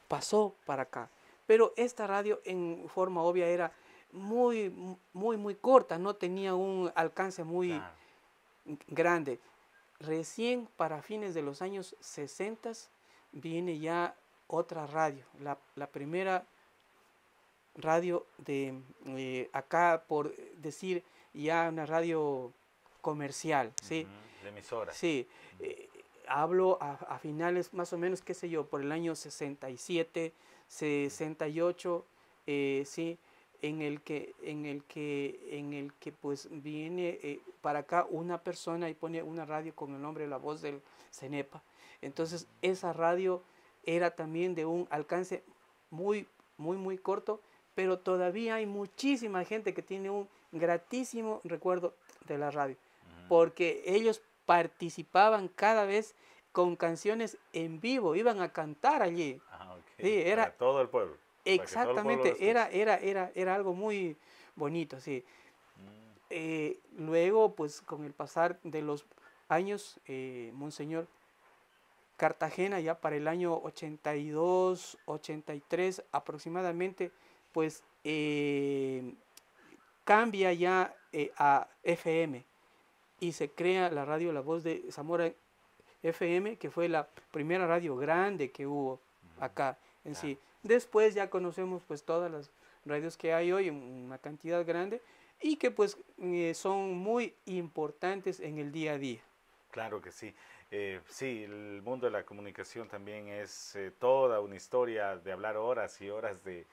pasó para acá. Pero esta radio en forma obvia era muy, muy, muy corta, no tenía un alcance muy grande. Recién para fines de los años 60 viene ya otra radio, la primera radio de acá, por decir ya una radio comercial, ¿sí? De emisora. Sí, hablo a finales más o menos, qué sé yo, por el año 67, 68, sí, en el que pues viene para acá una persona y pone una radio con el nombre La Voz del CENEPA. Entonces esa radio era también de un alcance muy, muy, muy corto, pero todavía hay muchísima gente que tiene un gratísimo recuerdo de la radio, porque ellos participaban cada vez con canciones en vivo, iban a cantar allí. Sí, era para todo el pueblo. Exactamente, era algo muy bonito, sí. Luego, pues con el pasar de los años, Monseñor Cartagena, ya para el año 82, 83 aproximadamente, pues cambia ya a FM y se crea la radio La Voz de Zamora FM, que fue la primera radio grande que hubo acá en sí. Después ya conocemos pues todas las radios que hay hoy, una cantidad grande, y que pues son muy importantes en el día a día. Claro que sí. Sí, el mundo de la comunicación también es toda una historia de hablar horas y horas de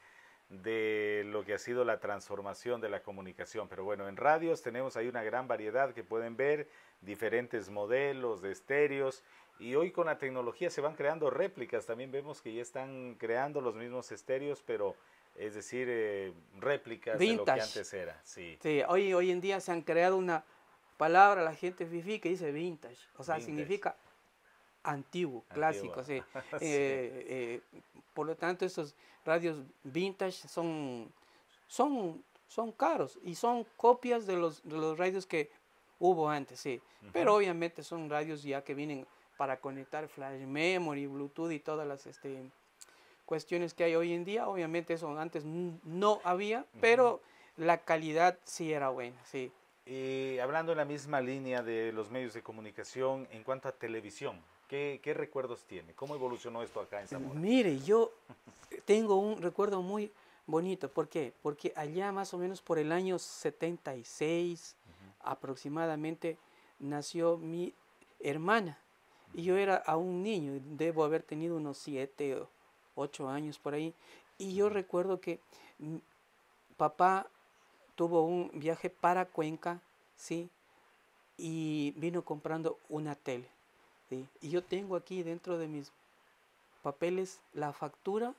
lo que ha sido la transformación de la comunicación. Pero bueno, en radios tenemos ahí una gran variedad que pueden ver, diferentes modelos de estéreos, y hoy con la tecnología se van creando réplicas. También vemos que ya están creando los mismos estéreos, pero es decir, réplicas Vintage. De lo que antes era. Sí. Sí, hoy en día se han creado una palabra, la gente fifí, que dice vintage, o sea, significa antiguo, clásico, sí. Sí. Por lo tanto, estos radios vintage son caros y son copias de los radios que hubo antes, sí. Pero obviamente son radios ya que vienen para conectar flash memory, Bluetooth y todas las cuestiones que hay hoy en día. Obviamente eso antes no había, pero la calidad sí era buena, sí. Hablando en la misma línea de los medios de comunicación, en cuanto a televisión, ¿qué recuerdos tiene? ¿Cómo evolucionó esto acá en Zamora? Mire, yo tengo un recuerdo muy bonito. ¿Por qué? Porque allá más o menos por el año 76 aproximadamente nació mi hermana. Y yo era aún niño, debo haber tenido unos 7 o 8 años por ahí. Y yo recuerdo que papá tuvo un viaje para Cuenca, ¿sí? Y vino comprando una tele, ¿sí? Y yo tengo aquí dentro de mis papeles la factura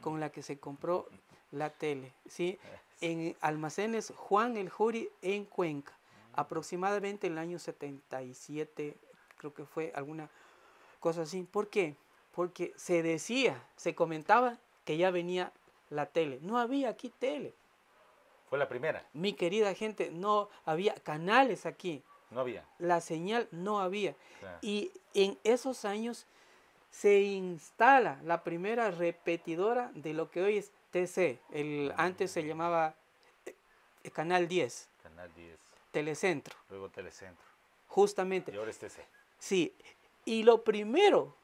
con la que se compró la tele, ¿sí? En almacenes Juan el Juri en Cuenca, aproximadamente en el año 77, creo que fue alguna cosa así. ¿Por qué? Porque se decía, se comentaba que ya venía la tele. No había aquí tele. Fue la primera. Mi querida gente, no había canales aquí. No había. La señal no había. Claro. Y en esos años se instala la primera repetidora de lo que hoy es TC. Antes se llamaba Canal 10. Canal 10. Telecentro. Luego Telecentro. Justamente. Y ahora es TC. Sí. Y lo primero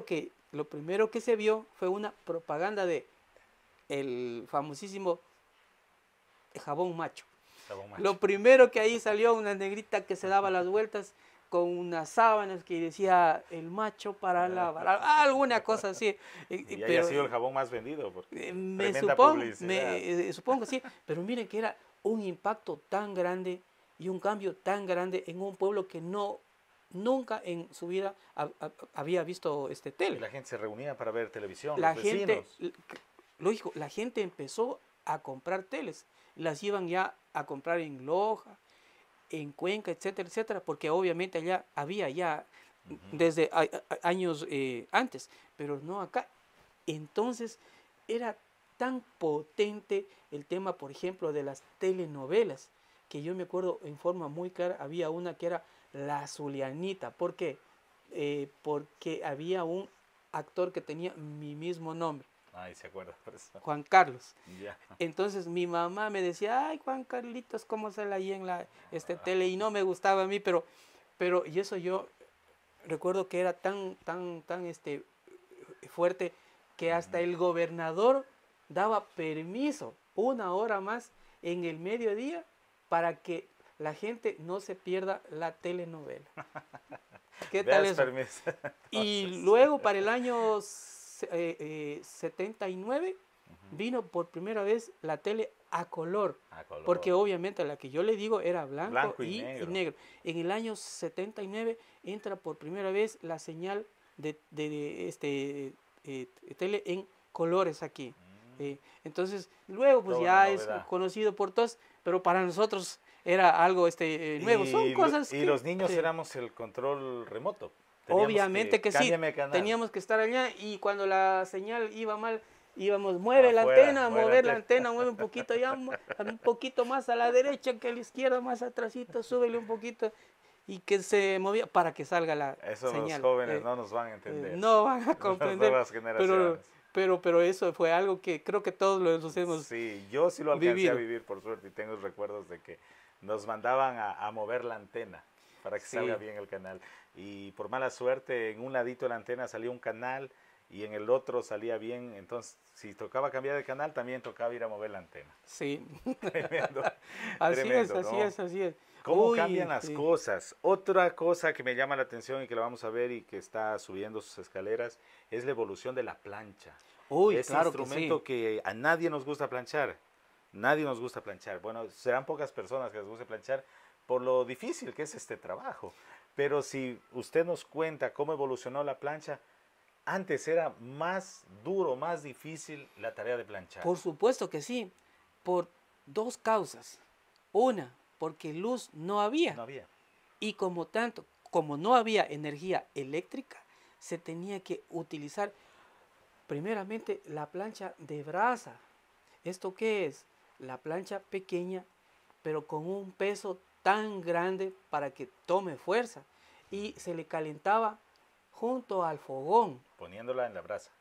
que se vio fue una propaganda de el famosísimo jabón macho. Lo primero que ahí salió una negrita que se daba las vueltas con unas sábanas que decía el macho para lavar, alguna cosa así. Y haya sido el jabón más vendido. Supongo sí, pero miren que era un impacto tan grande y un cambio tan grande en un pueblo que nunca en su vida había visto tele. Y la gente se reunía para ver televisión, la los gente, vecinos. Lógico, la gente empezó a comprar teles, las iban ya a comprar en Loja, en Cuenca, etcétera, etcétera, porque obviamente allá había ya desde años antes, pero no acá. Entonces era tan potente el tema, por ejemplo, de las telenovelas, que yo me acuerdo en forma muy clara, había una que era La Zulianita. ¿Por qué? Porque había un actor que tenía mi mismo nombre. Ay, se acuerda por eso. Juan Carlos. Yeah. Entonces mi mamá me decía, ay, Juan Carlitos, ¿cómo sale ahí en la tele? Y no me gustaba a mí, pero y eso yo recuerdo que era tan fuerte que hasta el gobernador daba permiso 1 hora más en el mediodía para que la gente no se pierda la telenovela. ¿Qué tal eso? Y luego para el año 79 vino por primera vez la tele a color, porque obviamente la que yo le digo era blanco y negro. En el año 79 entra por primera vez la señal de tele en colores aquí. Entonces luego pues ya es conocido por todos, pero para nosotros era algo nuevo. Son cosas y los niños éramos el control remoto. Obviamente que sí, teníamos que estar allá y cuando la señal iba mal, íbamos, mueve la antena, mueve un poquito ya, un poquito más a la derecha que a la izquierda, más atrásito, súbele un poquito y que se movía para que salga la señal. Los jóvenes no nos van a entender. No van a comprender, las nuevas generaciones. Pero eso fue algo que creo que todos los hemos Sí, yo sí lo alcancé a vivir por suerte y tengo recuerdos de que nos mandaban a mover la antena para que salga bien el canal. Y por mala suerte, en un ladito de la antena salía un canal y en el otro salía bien. Entonces, si tocaba cambiar de canal, también tocaba ir a mover la antena. Sí. Tremendo. Así ¿no? es. ¿Cómo cambian las cosas? Otra cosa que me llama la atención y que la vamos a ver y que está subiendo sus escaleras es la evolución de la plancha. Ese instrumento que a nadie nos gusta planchar. Nadie nos gusta planchar. Bueno, serán pocas personas que les guste planchar por lo difícil que es este trabajo. Pero si usted nos cuenta cómo evolucionó la plancha, antes era más duro, más difícil la tarea de planchar. Por supuesto que sí, por 2 causas. Una, porque luz no había. No había. Y como no había energía eléctrica, se tenía que utilizar primeramente la plancha de brasa. ¿Esto qué es? La plancha pequeña, pero con un peso tan grande para que tome fuerza. Y se le calentaba junto al fogón. Poniéndola en la brasa.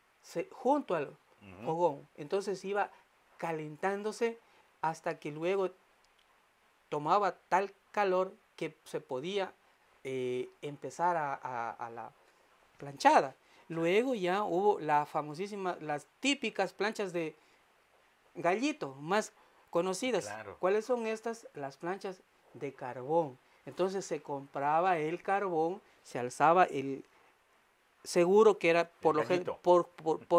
Junto al fogón. Entonces iba calentándose hasta que luego tomaba tal calor que se podía empezar a la planchada. Luego ya hubo las típicas planchas de gallito, más conocidas. Claro. ¿Cuáles son estas? Las planchas de carbón. Entonces se compraba el carbón, se alzaba el seguro que era por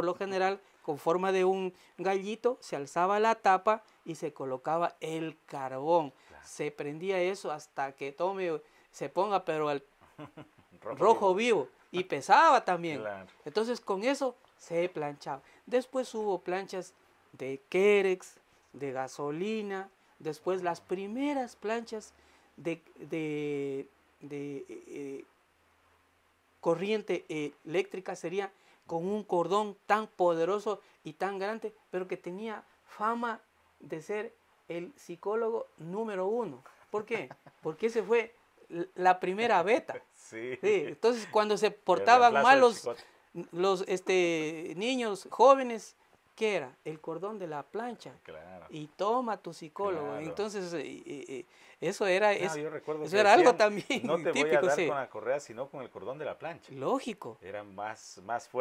lo general con forma de un gallito, se alzaba la tapa y se colocaba el carbón. Claro. Se prendía eso hasta que se ponga pero al rojo vivo y pesaba también. Claro. Entonces con eso se planchaba. Después hubo planchas de Querex, de gasolina, después las primeras planchas de corriente eléctrica sería con un cordón tan poderoso y tan grande, pero que tenía fama de ser el psicólogo número uno. ¿Por qué? Porque ese fue la primera beta. Sí. Sí, entonces, cuando se El portaban reemplazo mal del chicote. los niños jóvenes, ¿qué era? El cordón de la plancha. Claro, Y toma tu psicólogo. claro. Entonces, eso era, No, yo recuerdo eso que era algo decían, no también te voy a típico, dar sí. con la correa, sino con el cordón de la plancha. Lógico. Era más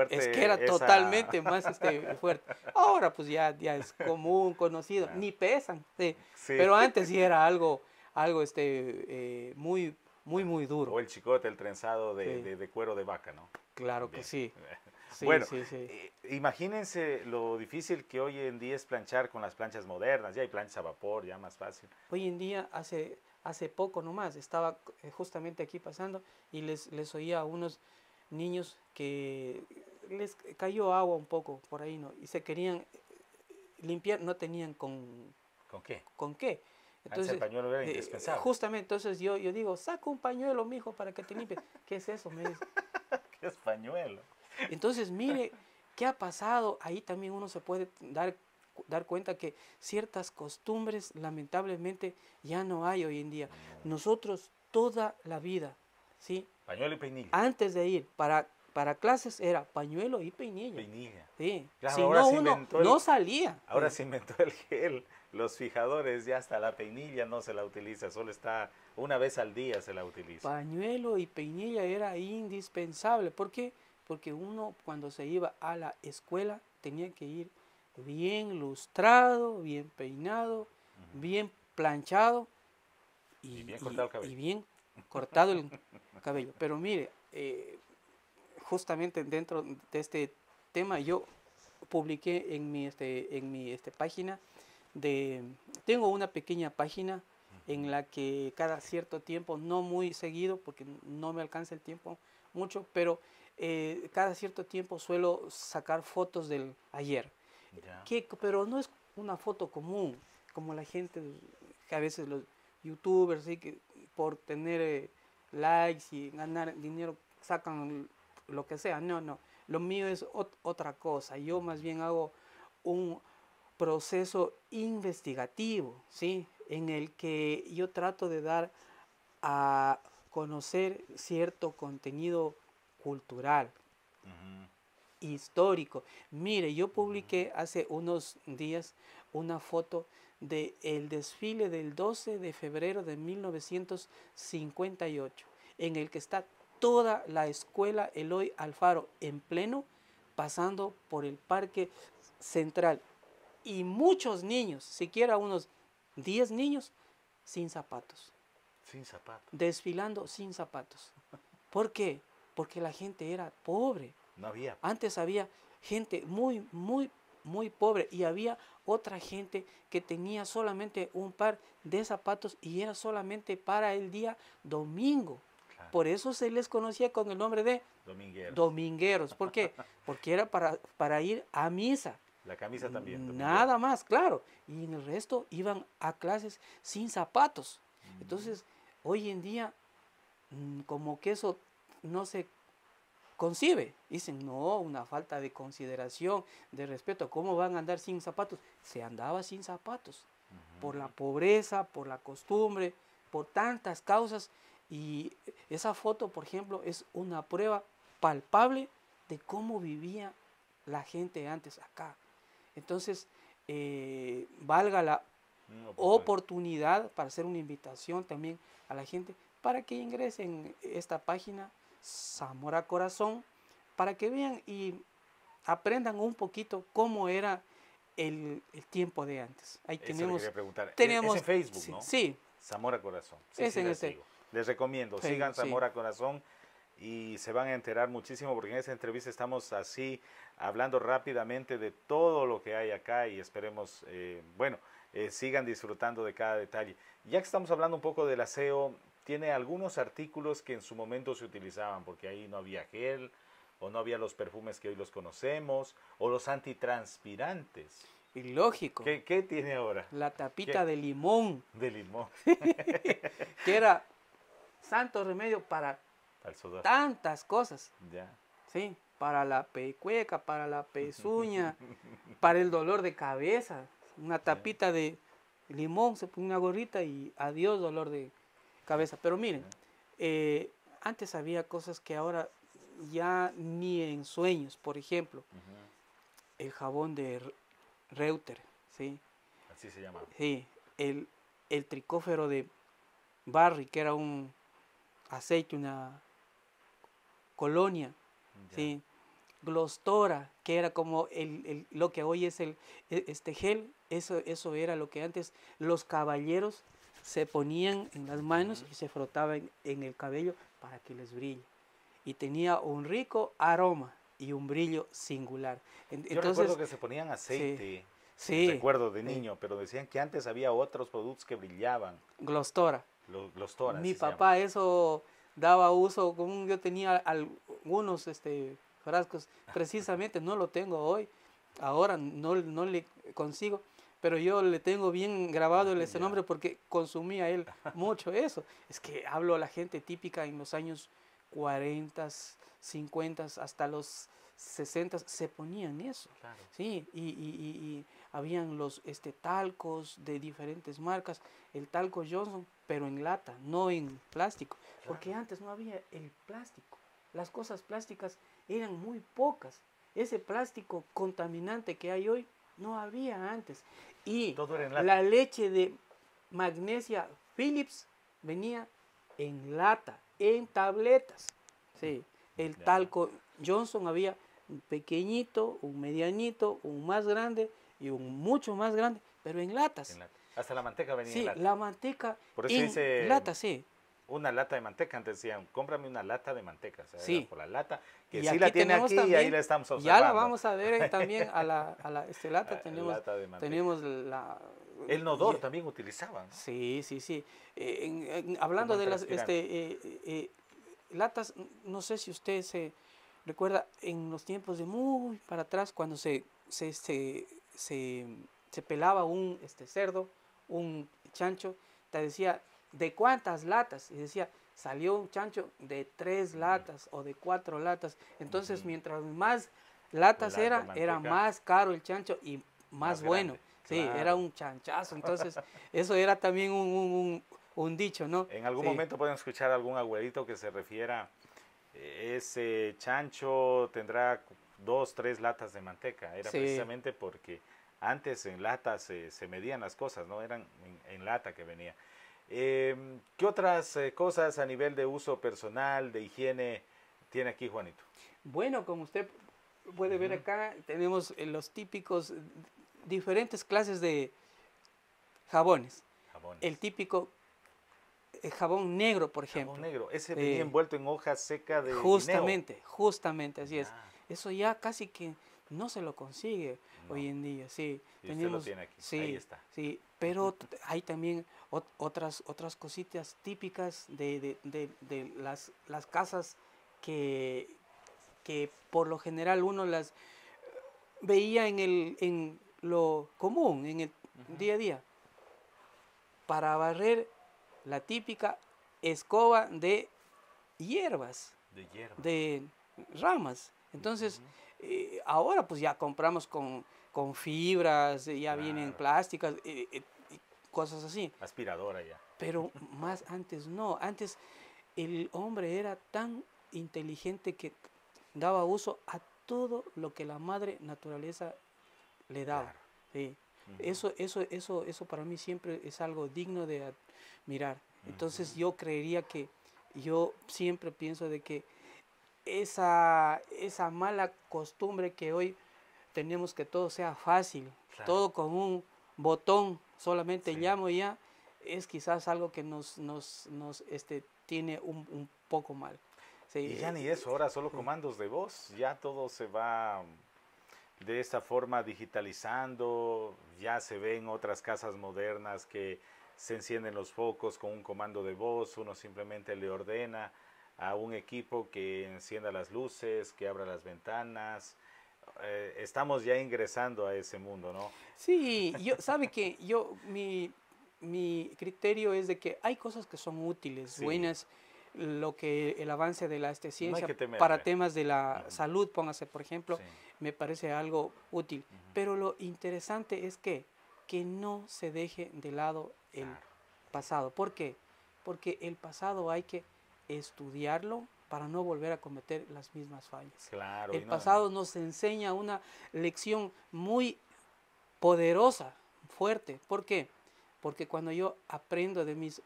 Es que era fuerte esa... totalmente más fuerte. Ahora pues ya es común, conocido, Claro. ni pesan. Sí. Sí. Pero antes sí era algo muy, muy duro. O el chicote, el trenzado Sí. de cuero de vaca, ¿no? Claro que Bien. sí. Sí, Bueno, sí, sí. imagínense lo difícil que hoy en día es planchar con las planchas modernas. Ya hay planchas a vapor, ya más fácil. Hoy en día, hace poco nomás, estaba justamente aquí pasando y les oía a unos niños que les cayó agua un poco por ahí, ¿no? Y se querían limpiar, no tenían ¿Con qué? con qué. Antes el Entonces, pañuelo era indispensable. justamente, entonces yo digo, saca un pañuelo, mijo, para que te limpies. ¿Qué es eso? Me dice. ¿Qué es pañuelo? Entonces, mire, ¿qué ha pasado? Ahí también uno se puede dar cuenta que ciertas costumbres lamentablemente ya no hay hoy en día. Nosotros toda la vida, ¿sí? Pañuelo y peinilla. Antes de ir para clases era pañuelo y peinilla. Peinilla. Sí. Claro, Si ahora no, se uno inventó no salía. ahora Sí. se inventó el gel, los fijadores, ya hasta la peinilla no se la utiliza, solo está una vez al día se la utiliza. Pañuelo y peinilla era indispensable. ¿Por qué? Porque uno cuando se iba a la escuela tenía que ir bien lustrado, bien peinado, bien planchado Y bien cortado el cabello. y bien cortado el cabello. Pero mire, justamente dentro de este tema yo publiqué en mi página tengo una pequeña página en la que cada cierto tiempo, no muy seguido porque no me alcanza el tiempo mucho, pero cada cierto tiempo suelo sacar fotos del ayer. Ya. Pero no es una foto común, como la gente, que a veces los youtubers, ¿sí? Que por tener likes y ganar dinero sacan lo que sea. No, no. Lo mío es otra cosa. Yo más bien hago un proceso investigativo, ¿sí? En el que yo trato de dar a conocer cierto contenido cultural, histórico. Mire, yo publiqué hace unos días una foto del desfile del 12 de febrero de 1958, en el que está toda la escuela Eloy Alfaro en pleno, pasando por el Parque Central. Y muchos niños, siquiera unos 10 niños, sin zapatos. Sin zapatos. Desfilando sin zapatos. ¿Por qué? Porque la gente era pobre. No había. Antes había gente muy, muy, muy pobre y había otra gente que tenía solamente un par de zapatos y era solamente para el día domingo. Claro. Por eso se les conocía con el nombre de domingueros. ¿Por qué? Porque era para ir a misa. La camisa también. Nada más, claro. Y en el resto iban a clases sin zapatos. Entonces, hoy en día, como que eso no se concibe. Dicen, no, una falta de consideración, de respeto. ¿Cómo van a andar sin zapatos? Se andaba sin zapatos. Por la pobreza, por la costumbre, por tantas causas. Y esa foto, por ejemplo, es una prueba palpable de cómo vivía la gente antes acá. Entonces, valga la oportunidad para hacer una invitación también a la gente para que ingresen esta página Zamora Corazón, para que vean y aprendan un poquito cómo era el tiempo de antes. Ahí tenemos, quería preguntar. tenemos es en Facebook, sí, ¿no? Sí. Zamora Corazón. Sí, Es sí, en les recomiendo, Facebook, sigan Zamora Corazón y se van a enterar muchísimo porque en esta entrevista estamos así hablando rápidamente de todo lo que hay acá y esperemos, sigan disfrutando de cada detalle. Ya que estamos hablando un poco del aseo, tiene algunos artículos que en su momento se utilizaban porque ahí no había gel, o no había los perfumes que hoy los conocemos, o los antitranspirantes. Y lógico, ¿Qué tiene ahora? la tapita ¿Qué? de limón, De limón, que era santo remedio para al sudor. tantas cosas, Ya. ¿sí? Para la pecueca, para la pezuña, para el dolor de cabeza. Una tapita de limón, se pone una gorrita y adiós dolor de cabeza. Pero miren, antes había cosas que ahora ya ni en sueños. Por ejemplo, el jabón de Reuter, ¿sí? Así se llama. Sí, el tricófero de Barry, que era un aceite, una colonia, Ya. ¿sí? Glostora, que era como lo que hoy es este gel, eso era lo que antes los caballeros se ponían en las manos y se frotaban en el cabello para que les brille. Y tenía un rico aroma y un brillo singular. Yo Entonces, recuerdo que se ponían aceite, sí, recuerdo de sí. niño, pero decían que antes había otros productos que brillaban, Glostora. los toras. Mi así se llama. papá eso daba uso, como yo tenía algunos frascos, precisamente no lo tengo hoy, ahora no le consigo, pero yo le tengo bien grabado ese Ya. nombre porque consumía él mucho eso. Es que hablo a la gente típica en los años 40, 50, hasta los 60, se ponían eso. Claro. Sí, y habían los talcos de diferentes marcas, el talco Johnson, pero en lata, no en plástico, porque antes no había el plástico. Las cosas plásticas eran muy pocas. Ese plástico contaminante que hay hoy no había antes. Y Todo era en lata. la leche de magnesia Philips venía en lata, en tabletas. Sí, el Ya. talco Johnson había un pequeñito, un medianito, un más grande y un mucho más grande, pero en latas. En lata. Hasta la manteca venía Sí, en lata. la manteca Por eso en dice lata, sí. una lata de manteca. Antes decían, cómprame una lata de manteca. O sea, Sí. era por la lata, que Y sí aquí la tiene tenemos aquí y también, ahí la estamos observando. ya la vamos a ver también a la lata, Lata de manteca. tenemos la... El Nodor también utilizaban, ¿no? Sí, sí, sí. Hablando Como de las antitranspirante. latas, no sé si usted se recuerda en los tiempos de muy para atrás, cuando se pelaba un cerdo, un chancho, te decía, ¿de cuántas latas? Y decía, salió un chancho de 3 latas o de 4 latas. Entonces, mientras más latas La de era manteca. más caro el chancho y más bueno. grande, Sí, claro. era un chanchazo. Entonces, eso era también un dicho, ¿no? En algún Sí. momento pueden escuchar algún abuelito que se refiera, ese chancho tendrá 2, 3 latas de manteca. Era Sí. precisamente porque antes en lata se medían las cosas, ¿no? Eran en lata que venía. ¿Qué otras cosas a nivel de uso personal, de higiene, tiene aquí Juanito? Bueno, como usted puede ver acá, tenemos los típicos diferentes clases de jabones. Jabones. El típico jabón negro, por ejemplo. Jabón negro, ese venía envuelto en hoja seca de Justamente, justamente, así es. Ya. Eso ya casi que no se lo consigue No. hoy en día, sí. Y usted lo tiene aquí, sí, ahí está. sí, pero hay también otras cositas típicas de las casas que por lo general uno las veía en lo común, en el día a día. Para barrer, la típica escoba de hierbas, De hierba. de ramas. Entonces, ahora pues ya compramos con fibras, ya vienen Claro. plásticas, y cosas así. Aspiradora ya. Pero más antes no. Antes el hombre era tan inteligente que daba uso a todo lo que la madre naturaleza le daba. Claro. Sí. Eso para mí siempre es algo digno de admirar. Entonces yo creería que, yo siempre pienso de que esa mala costumbre que hoy tenemos, que todo sea fácil, Claro. todo con un botón, solamente Sí. llamo y ya, es quizás algo que nos tiene un poco mal. Sí. Y ya ni eso, ahora solo comandos de voz, ya todo se va de esta forma digitalizando, ya se ven otras casas modernas que se encienden los focos con un comando de voz, uno simplemente le ordena a un equipo que encienda las luces, que abra las ventanas. Estamos ya ingresando a ese mundo, ¿no? Sí, sabe que mi criterio es de que hay cosas que son útiles, Sí, buenas, lo que el avance de la no hay ciencia que para temerle. temas de la Ujú. salud, póngase por ejemplo, Sí, me parece algo útil. ujú, Pero lo interesante es que no se deje de lado el claro, pasado. ¿Por qué? Porque el pasado hay que estudiarlo para no volver a cometer las mismas fallas. claro, El y no, pasado nos enseña una lección muy poderosa, fuerte. ¿Por qué? Porque cuando yo aprendo de mis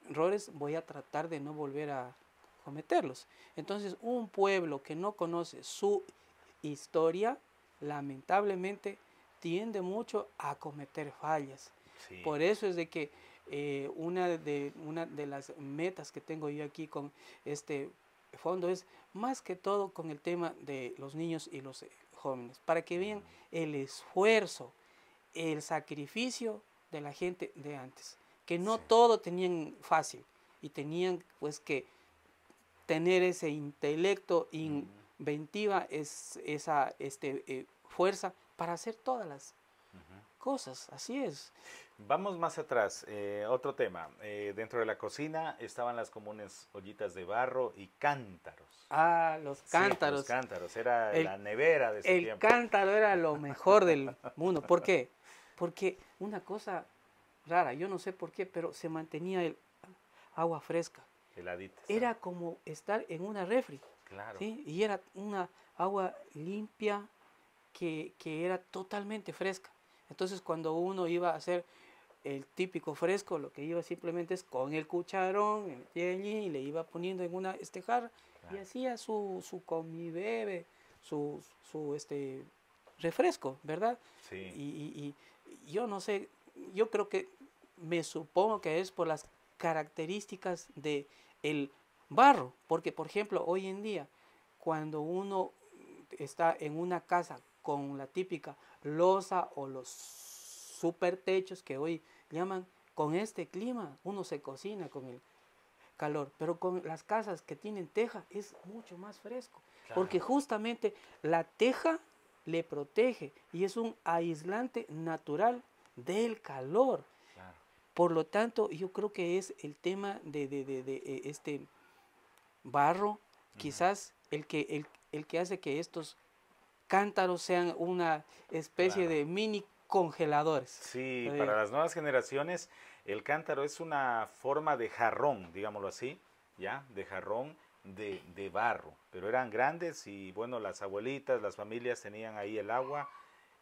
errores, voy a tratar de no volver a cometerlos. Entonces, un pueblo que no conoce su historia, lamentablemente, tiende mucho a cometer fallas. sí, Por eso es de que una de las metas que tengo yo aquí con este fondo es más que todo con el tema de los niños y los jóvenes, para que vean ujú, el esfuerzo, el sacrificio de la gente de antes, que no sí, todo tenían fácil y tenían pues que tener ese intelecto ujú, inventiva, esa fuerza para hacer todas las ujú. cosas, así es. Vamos más atrás, otro tema. Dentro de la cocina estaban las comunes ollitas de barro y cántaros. Ah, los Sí, los cántaros. cántaros, era El, la nevera de ese el tiempo. cántaro era lo mejor del mundo. ¿Por qué? Porque una cosa rara, yo no sé por qué, pero se mantenía el agua fresca. Heladita estaba. Era como estar en una refri, Claro, ¿sí? Y era una agua limpia que era totalmente fresca. Entonces cuando uno iba a hacer el típico fresco, lo que iba simplemente es con el cucharón, me metía allí y le iba poniendo en una jarra y claro. hacía su comibebe, su refresco, ¿verdad? Sí. Y yo no sé, yo creo que me supongo que es por las características de el barro, porque por ejemplo hoy en día cuando uno está en una casa con la típica losa o los super techos que hoy llaman, con este clima uno se cocina con el calor, pero con las casas que tienen teja es mucho más fresco, Claro, porque justamente la teja le protege y es un aislante natural del calor. claro. Por lo tanto, yo creo que es el tema de este barro, Ujú, quizás el que hace que estos cántaros sean una especie claro. de mini congeladores. Sí, para Eh, las nuevas generaciones, el cántaro es una forma de jarrón, digámoslo así, ¿ya? De jarrón de barro. Pero eran grandes y bueno, las abuelitas, las familias tenían ahí el agua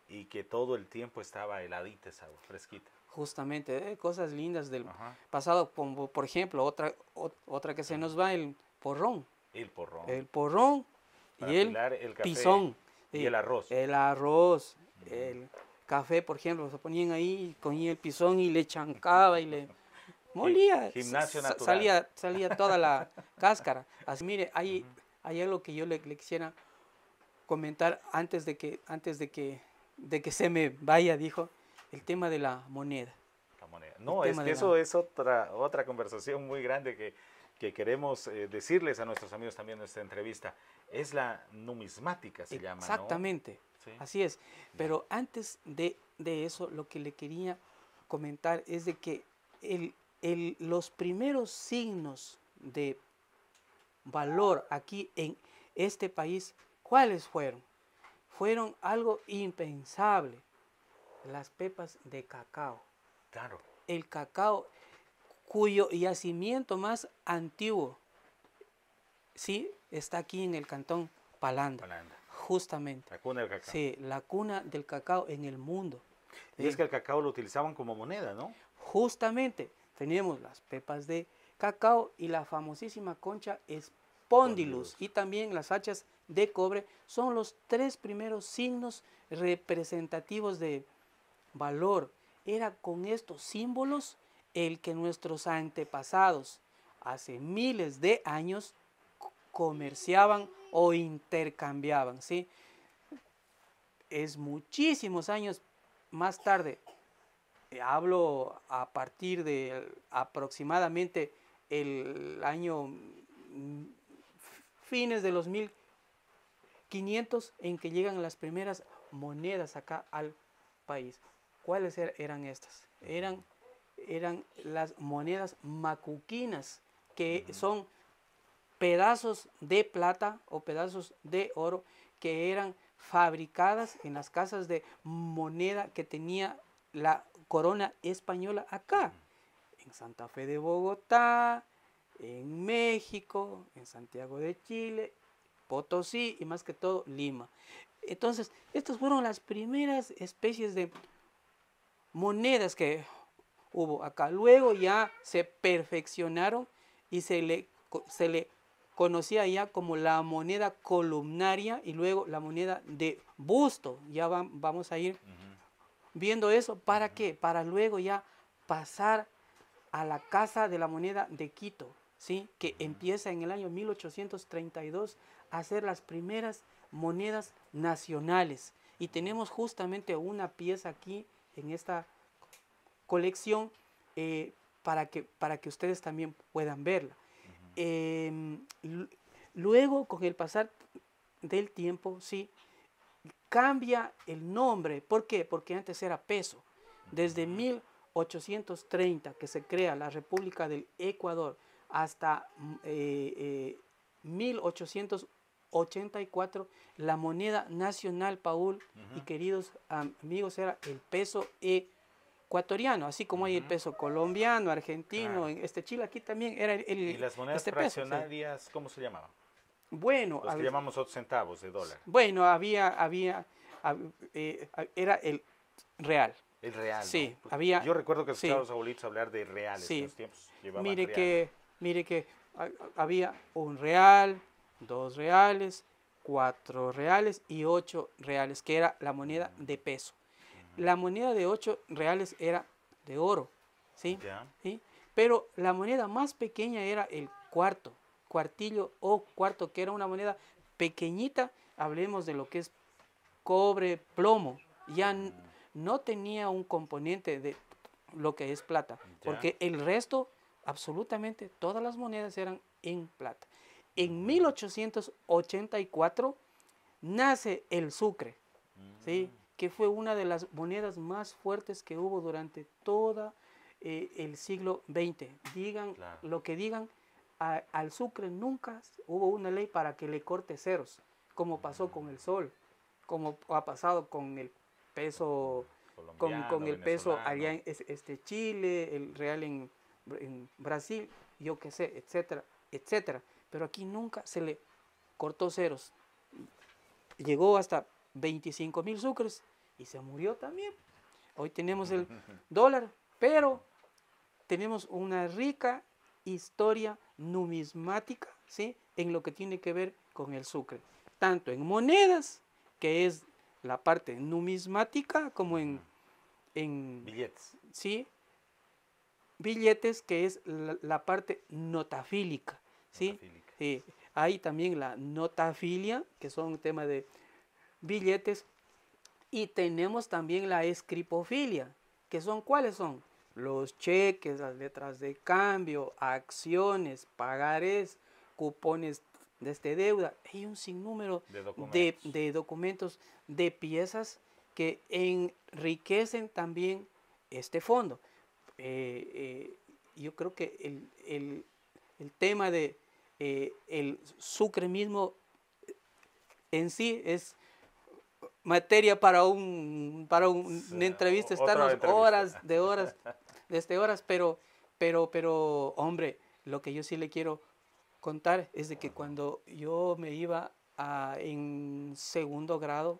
y que todo el tiempo estaba heladita esa agua, fresquita. Justamente, cosas lindas del Ajá. pasado, como por ejemplo, otra que se nos va, el porrón. El porrón, El porrón para y el pilar el café pisón. y Sí, el arroz. el arroz, Ujú. el café, por ejemplo, se ponían ahí, cogía el pisón y le chancaba y le molía, Gimnasio natural. salía toda la cáscara. Así, mire, Ujú. hay algo que yo le quisiera comentar de que se me vaya, dijo, el tema de la moneda. La moneda. El No, es tema que de la... eso es otra conversación muy grande que queremos decirles a nuestros amigos también en esta entrevista. Es la numismática, se llama, ¿no? Exactamente, Sí, así es. ya. Pero antes de eso, lo que le quería comentar es de que los primeros signos de valor aquí en este país, ¿cuáles fueron? Fueron algo impensable, las pepas de cacao. Claro, El cacao cuyo yacimiento más antiguo, sí, está aquí en el cantón Palanda, Holanda. justamente. La cuna del cacao. Sí, la cuna del cacao en el mundo. Y es ¿Sí? que el cacao lo utilizaban como moneda, ¿no? Justamente tenemos las pepas de cacao y la famosísima concha Spondylus Spondylus. y también las hachas de cobre son los tres primeros signos representativos de valor. Era con estos símbolos el que nuestros antepasados hace miles de años comerciaban o intercambiaban, ¿sí? Es muchísimos años más tarde, hablo a partir de aproximadamente el año fines de los 1500 en que llegan las primeras monedas acá al país. ¿Cuáles eran estas? Eran las monedas macuquinas, que son pedazos de plata o pedazos de oro que eran fabricadas en las casas de moneda que tenía la corona española acá, en Santa Fe de Bogotá, en México, en Santiago de Chile, Potosí y más que todo Lima. Entonces, estas fueron las primeras especies de monedas que hubo acá. Luego ya se perfeccionaron y se le conocía ya como la moneda columnaria y luego la moneda de busto. Ya vamos a ir viendo eso. ¿Para qué? Para luego ya pasar a la Casa de la Moneda de Quito, ¿sí? Que empieza en el año 1832 a hacer las primeras monedas nacionales. Y tenemos justamente una pieza aquí en esta colección para que ustedes también puedan verla. Luego, con el pasar del tiempo, sí, cambia el nombre. ¿Por qué? Porque antes era peso. Desde 1830, que se crea la República del Ecuador, hasta 1884, la moneda nacional, Paul y queridos amigos, era el peso ecuatoriano, así como hay el peso colombiano, argentino, en Chile, aquí también era ¿Y las monedas fraccionarias, cómo se llamaban? Bueno, los que llamamos 8 centavos de dólar. Bueno, era el real. El real. Sí, ¿no? había. Yo recuerdo que escuchaba a los abuelitos hablar de reales en los tiempos. Mire que había un real, 2 reales, 4 reales y 8 reales, que era la moneda de peso. La moneda de 8 reales era de oro, ¿sí? ¿Sí? Pero la moneda más pequeña era el cuartillo o cuarto, que era una moneda pequeñita. Hablemos de lo que es cobre, plomo. Ya no tenía un componente de lo que es plata, porque el resto, absolutamente todas las monedas eran en plata. En 1884 nace el sucre, ¿sí? Que fue una de las monedas más fuertes que hubo durante todo el siglo XX. Digan lo que digan, al sucre nunca hubo una ley para que le corte ceros, como pasó con el sol, como ha pasado con el peso con el peso allá en Chile, el real en Brasil, yo qué sé, etcétera, etcétera. Pero aquí nunca se le cortó ceros. Llegó hasta 25.000 sucres y se murió también. Hoy tenemos el dólar, pero tenemos una rica historia numismática, ¿sí? En lo que tiene que ver con el sucre. Tanto en monedas, que es la parte numismática, como en billetes. Sí, billetes, que es la parte notafílica, ¿sí? Hay también la notafilia, que son un tema de billetes, y tenemos también la escripofilia, que son, ¿cuáles son? Los cheques, las letras de cambio, acciones, pagarés, cupones de deuda. Hay un sinnúmero de documentos, de piezas que enriquecen también este fondo. Yo creo que el tema de el sucre mismo en sí es materia para una entrevista, estarnos horas, pero hombre, lo que yo sí le quiero contar es de que cuando yo me iba en segundo grado,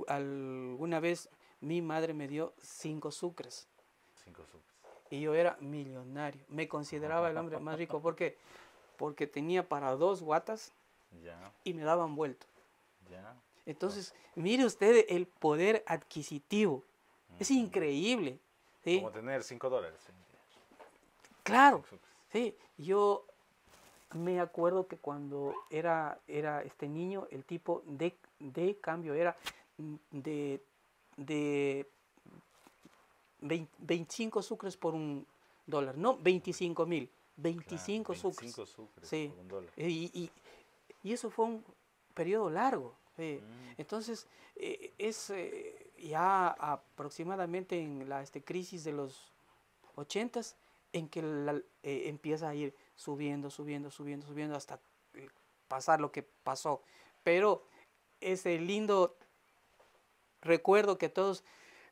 alguna vez mi madre me dio 5 sucres. 5 sucres. Y yo era millonario. Me consideraba el hombre más rico. ¿Por qué? Porque tenía para 2 guatas y me daban vuelto. Entonces, mire usted el poder adquisitivo. Es increíble. ¿Sí? Como tener $5. Claro. Sí. Yo me acuerdo que cuando era este niño, el tipo de cambio era de 25 sucres por $1, no 25.000, Claro, 25 sucres. 25 sucres Sí. por $1. Y eso fue un periodo largo. Mm, Entonces, es ya aproximadamente en la crisis de los 80s en que empieza a ir subiendo, subiendo, subiendo, subiendo hasta pasar lo que pasó. Pero ese lindo recuerdo que todos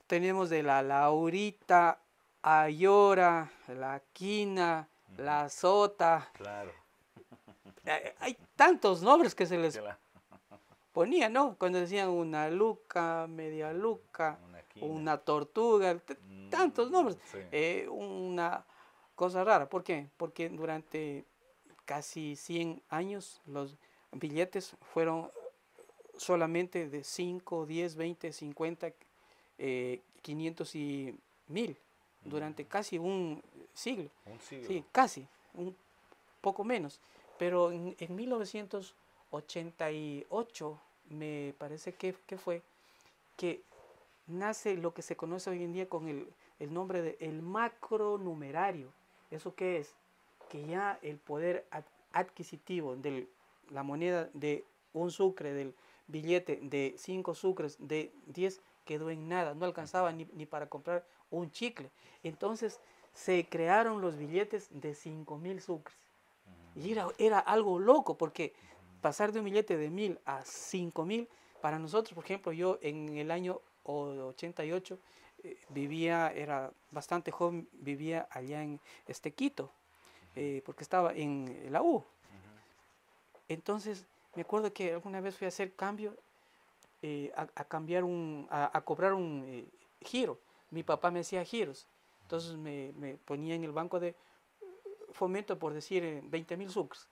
tenemos de la Laurita, Ayora, la Quina, ujú, la Sota. claro, Hay tantos nombres que se les claro, ponía, ¿no? Cuando decían una luca, media luca, una quina. una tortuga, tantos nombres. Sí. Una cosa rara. ¿Por qué? Porque durante casi 100 años los billetes fueron solamente de 5, 10, 20, 50, 500 y 1000 durante Mm, casi un siglo. un siglo. Sí, casi, un poco menos. Pero en 1988 me parece que fue que nace lo que se conoce hoy en día con el nombre de el macronumerario. ¿Eso qué es? Que ya el poder adquisitivo de la moneda de un sucre, del billete de 5 sucres, de 10, quedó en nada. No alcanzaba ni para comprar un chicle. Entonces se crearon los billetes de 5.000 sucres. Y era algo loco porque pasar de un billete de 1.000 a 5.000, para nosotros, por ejemplo, yo en el año 88 vivía, era bastante joven, vivía allá en Quito, porque estaba en la U. Entonces, me acuerdo que alguna vez fui a hacer cambio, a cambiar a cobrar un giro. Mi papá me hacía giros. Entonces me ponía en el banco de fomento, por decir, 20.000 sucres.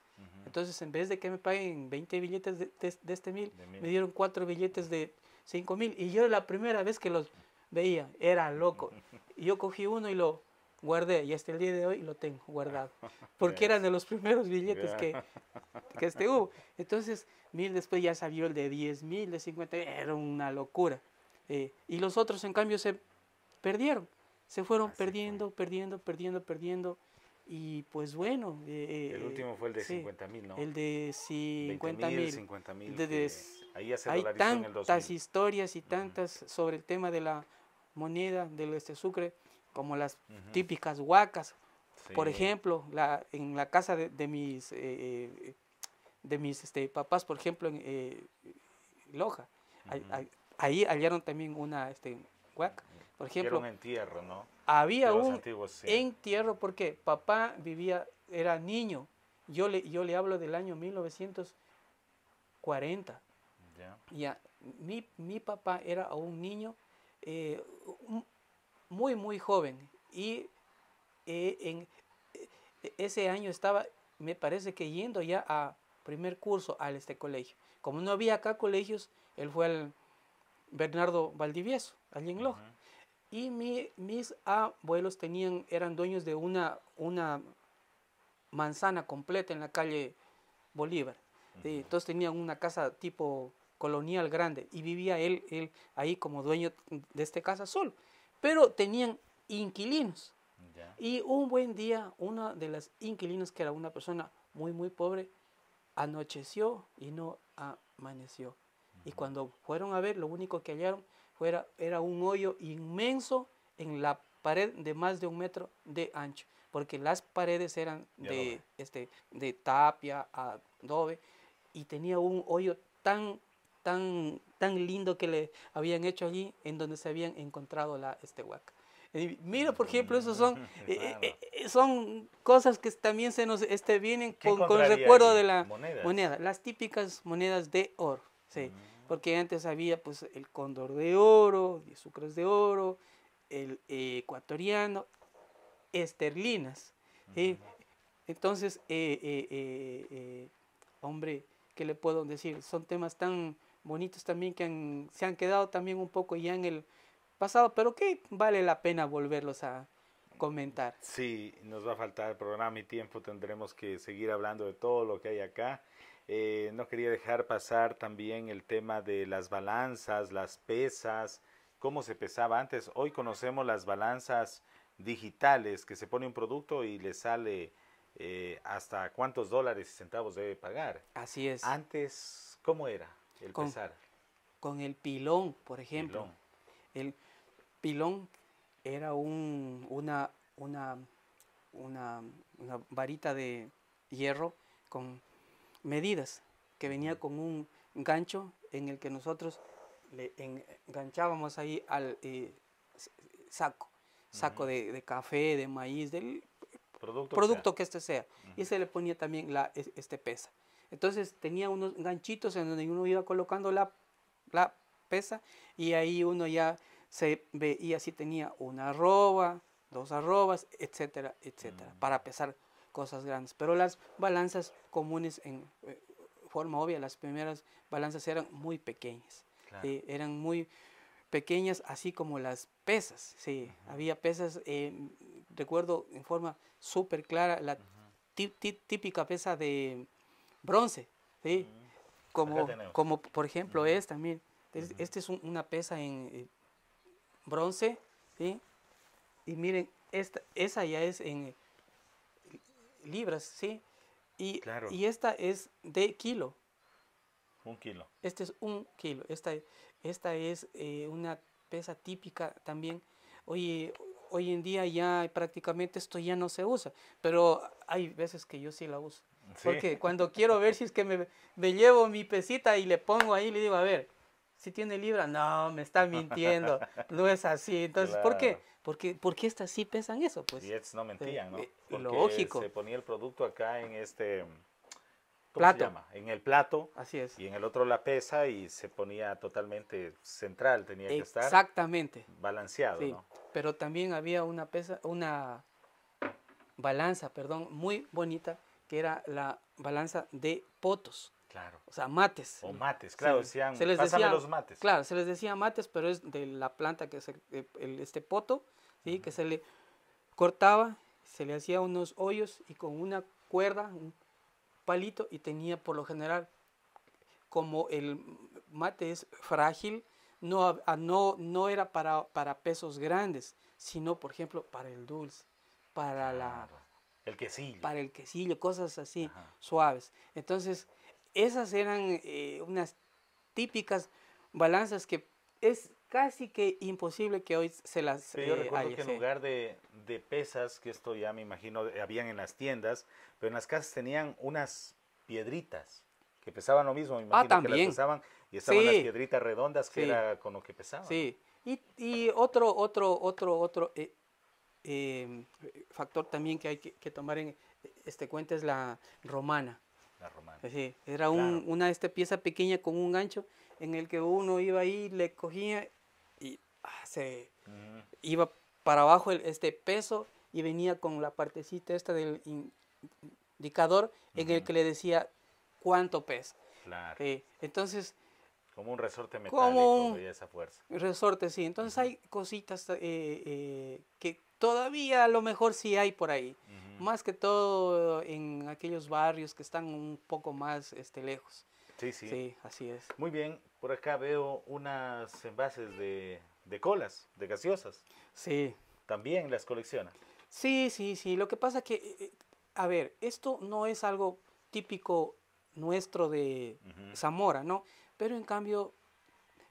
Entonces, en vez de que me paguen 20 billetes de este 1.000, me dieron 4 billetes de 5.000. Y yo la primera vez que los veía, era loco. Y yo cogí uno y lo guardé. Y hasta el día de hoy lo tengo guardado. Porque eran de los primeros billetes que hubo. Entonces, 1.000 después ya salió el de 10.000, de 50. Era una locura. Y los otros, en cambio, se perdieron. Se fueron Así fue. perdiendo, perdiendo, perdiendo, perdiendo. Y pues bueno, El último fue el de sí, 50.000, ¿no? el de 20 50 mil, mil. 50.000, que ahí ya se Hay dolarizó en el tantas 2000. historias y Ujú, tantas sobre el tema de la moneda del sucre, como las ujú. típicas huacas. Por Sí. ejemplo, en la casa de mis papás, por ejemplo, en Loja, Ujú. ahí hallaron también una huaca. Por Que era un ejemplo, entierro, ¿no? había De los un antiguos, sí. entierro porque papá vivía, era niño. Yo le hablo del año 1940. Ya. Ya, mi papá era un niño eh, muy, muy joven. Y en ese año estaba, me parece que yendo ya a primer curso a este colegio. Como no había acá colegios, él fue al Bernardo Valdivieso, allí en Loja. Ujú, Y mis abuelos eran dueños de una manzana completa en la calle Bolívar. ujú. Entonces tenían una casa tipo colonial grande y vivía él ahí como dueño de esta casa solo. Pero tenían inquilinos. Ya. Y un buen día, una de las inquilinos, que era una persona muy, muy pobre, anocheció y no amaneció. Y cuando fueron a ver, lo único que hallaron era un hoyo inmenso en la pared de más de 1 metro de ancho, porque las paredes eran Ya lo ve. de tapia, adobe, y tenía un hoyo tan, tan, tan lindo que le habían hecho allí, en donde se habían encontrado la huaca. Mira, por ejemplo, esos Claro. son cosas que también se nos vienen ¿Qué con el encontraría recuerdo de allí? la Monedas. moneda, las típicas monedas de oro, sí, Mm, porque antes había pues el cóndor de oro, 10 sucres de oro, el ecuatoriano, esterlinas, ¿sí? ujú. Entonces, hombre, ¿qué le puedo decir? Son temas tan bonitos también que se han quedado también un poco ya en el pasado, pero que vale la pena volverlos a comentar. Sí, nos va a faltar el programa y tiempo, tendremos que seguir hablando de todo lo que hay acá. No quería dejar pasar también el tema de las balanzas, las pesas, cómo se pesaba antes. Hoy conocemos las balanzas digitales, que se pone un producto y le sale hasta cuántos dólares y centavos debe pagar. Así es. Antes, ¿cómo era el Con, pesar? con el pilón, por ejemplo. Pilón. El pilón era una varita de hierro con medidas que venía con un gancho en el que nosotros le enganchábamos ahí al saco de café, de maíz, del producto que este sea. Y se le ponía también pesa. Entonces tenía unos ganchitos en donde uno iba colocando la pesa y ahí uno ya se veía si tenía una arroba, 2 arrobas, etcétera, etcétera, para pesar cosas grandes. Pero las balanzas comunes en forma obvia, las primeras balanzas eran muy pequeñas. Claro. Eran muy pequeñas, así como las pesas. Sí, había pesas, recuerdo en forma súper clara, la típica pesa de bronce, ¿sí? Como por ejemplo esta, miren. Esta es una pesa en bronce, ¿sí? Y miren, esa ya es en libras, ¿sí? Claro. Y esta es de kilo. 1 kilo. Este es 1 kilo. Esta es una pesa típica también. Hoy en día ya prácticamente esto ya no se usa, pero hay veces que yo sí la uso. ¿Sí? Porque cuando quiero ver si es que me llevo mi pesita y le pongo ahí, le digo, a ver, si tiene libra, no, me está mintiendo, no es así. Entonces, claro. ¿por qué? Porque estas sí pesan eso, pues. Y estos no mentían, ¿no? Porque lógico. se ponía el producto acá en este... ¿Cómo plato. se llama? En el plato. Así es. Y en el otro la pesa y se ponía totalmente central, tenía que estar. Exactamente. Balanceado, sí. ¿No? Pero también había una balanza, muy bonita, que era la balanza de potos. Claro. O sea, mates. O mates, claro, sí. Decían, se les pásame decía, los mates. Claro, se les decía mates, pero es de la planta que es este poto, ¿sí? Que se le cortaba, se le hacía unos hoyos y con una cuerda, un palito, y tenía por lo general, como el mate es frágil, no era para pesos grandes, sino, por ejemplo, para el dulce, para el quesillo. Para el quesillo, cosas así. Ajá. Suaves. Entonces, esas eran unas típicas balanzas que es casi que imposible que hoy se las pero yo recuerdo que en lugar de pesas, que esto ya me imagino habían en las tiendas, pero en las casas tenían unas piedritas que pesaban lo mismo, me imagino también. que las pesaban y estaban las piedritas redondas que era con lo que pesaban. Sí, y otro factor también que hay que tomar en cuenta es la romana. La romana. Sí, era una pieza pequeña con un gancho en el que uno iba ahí, le cogía y se iba para abajo este peso y venía con la partecita esta del indicador en el que le decía cuánto pesa. Claro. Entonces, como un resorte metálico de esa fuerza. Resorte, sí. Entonces hay cositas que todavía a lo mejor sí hay por ahí. Más que todo en aquellos barrios que están un poco más lejos. Sí, sí. Sí, así es. Muy bien. Por acá veo unas envases de colas, de gaseosas. Sí. ¿También las colecciona? Sí, sí, sí. Lo que pasa es que, a ver, esto no es algo típico nuestro de Zamora, ¿no? Pero en cambio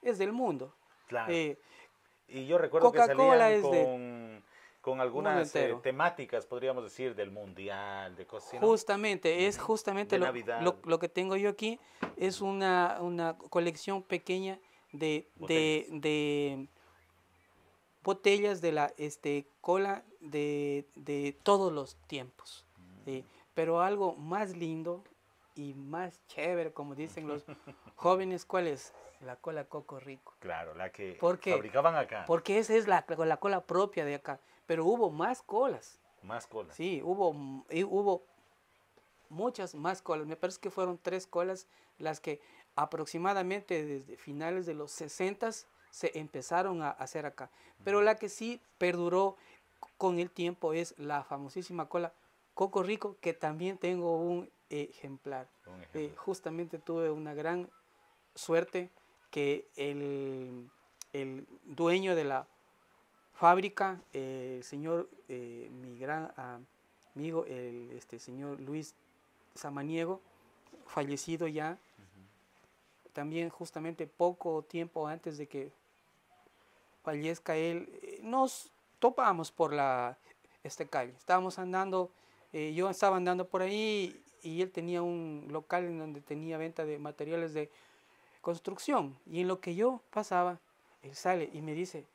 es del mundo. Claro. Y yo recuerdo que salían con algunas temáticas, podríamos decir, del mundial, de cosas así, ¿no? Justamente, es justamente lo que tengo yo aquí, es una colección pequeña de botellas de la cola de todos los tiempos. ¿Sí? Pero algo más lindo y más chévere, como dicen los jóvenes, ¿cuál es? La cola Coco Rico. Claro, la que fabricaban acá. Porque esa es la cola propia de acá. Pero hubo más colas. Más colas. Sí, hubo muchas más colas. Me parece que fueron 3 colas las que aproximadamente desde finales de los 60 se empezaron a hacer acá. Pero la que sí perduró con el tiempo es la famosísima cola Coco Rico, que también tengo un ejemplar. Justamente tuve una gran suerte que el dueño de la fábrica, el señor, mi amigo, el señor Luis Samaniego, fallecido ya, también justamente poco tiempo antes de que fallezca él, nos topamos por esta calle. Estábamos andando, yo estaba andando por ahí y él tenía un local en donde tenía venta de materiales de construcción. Y en lo que yo pasaba, él sale y me dice,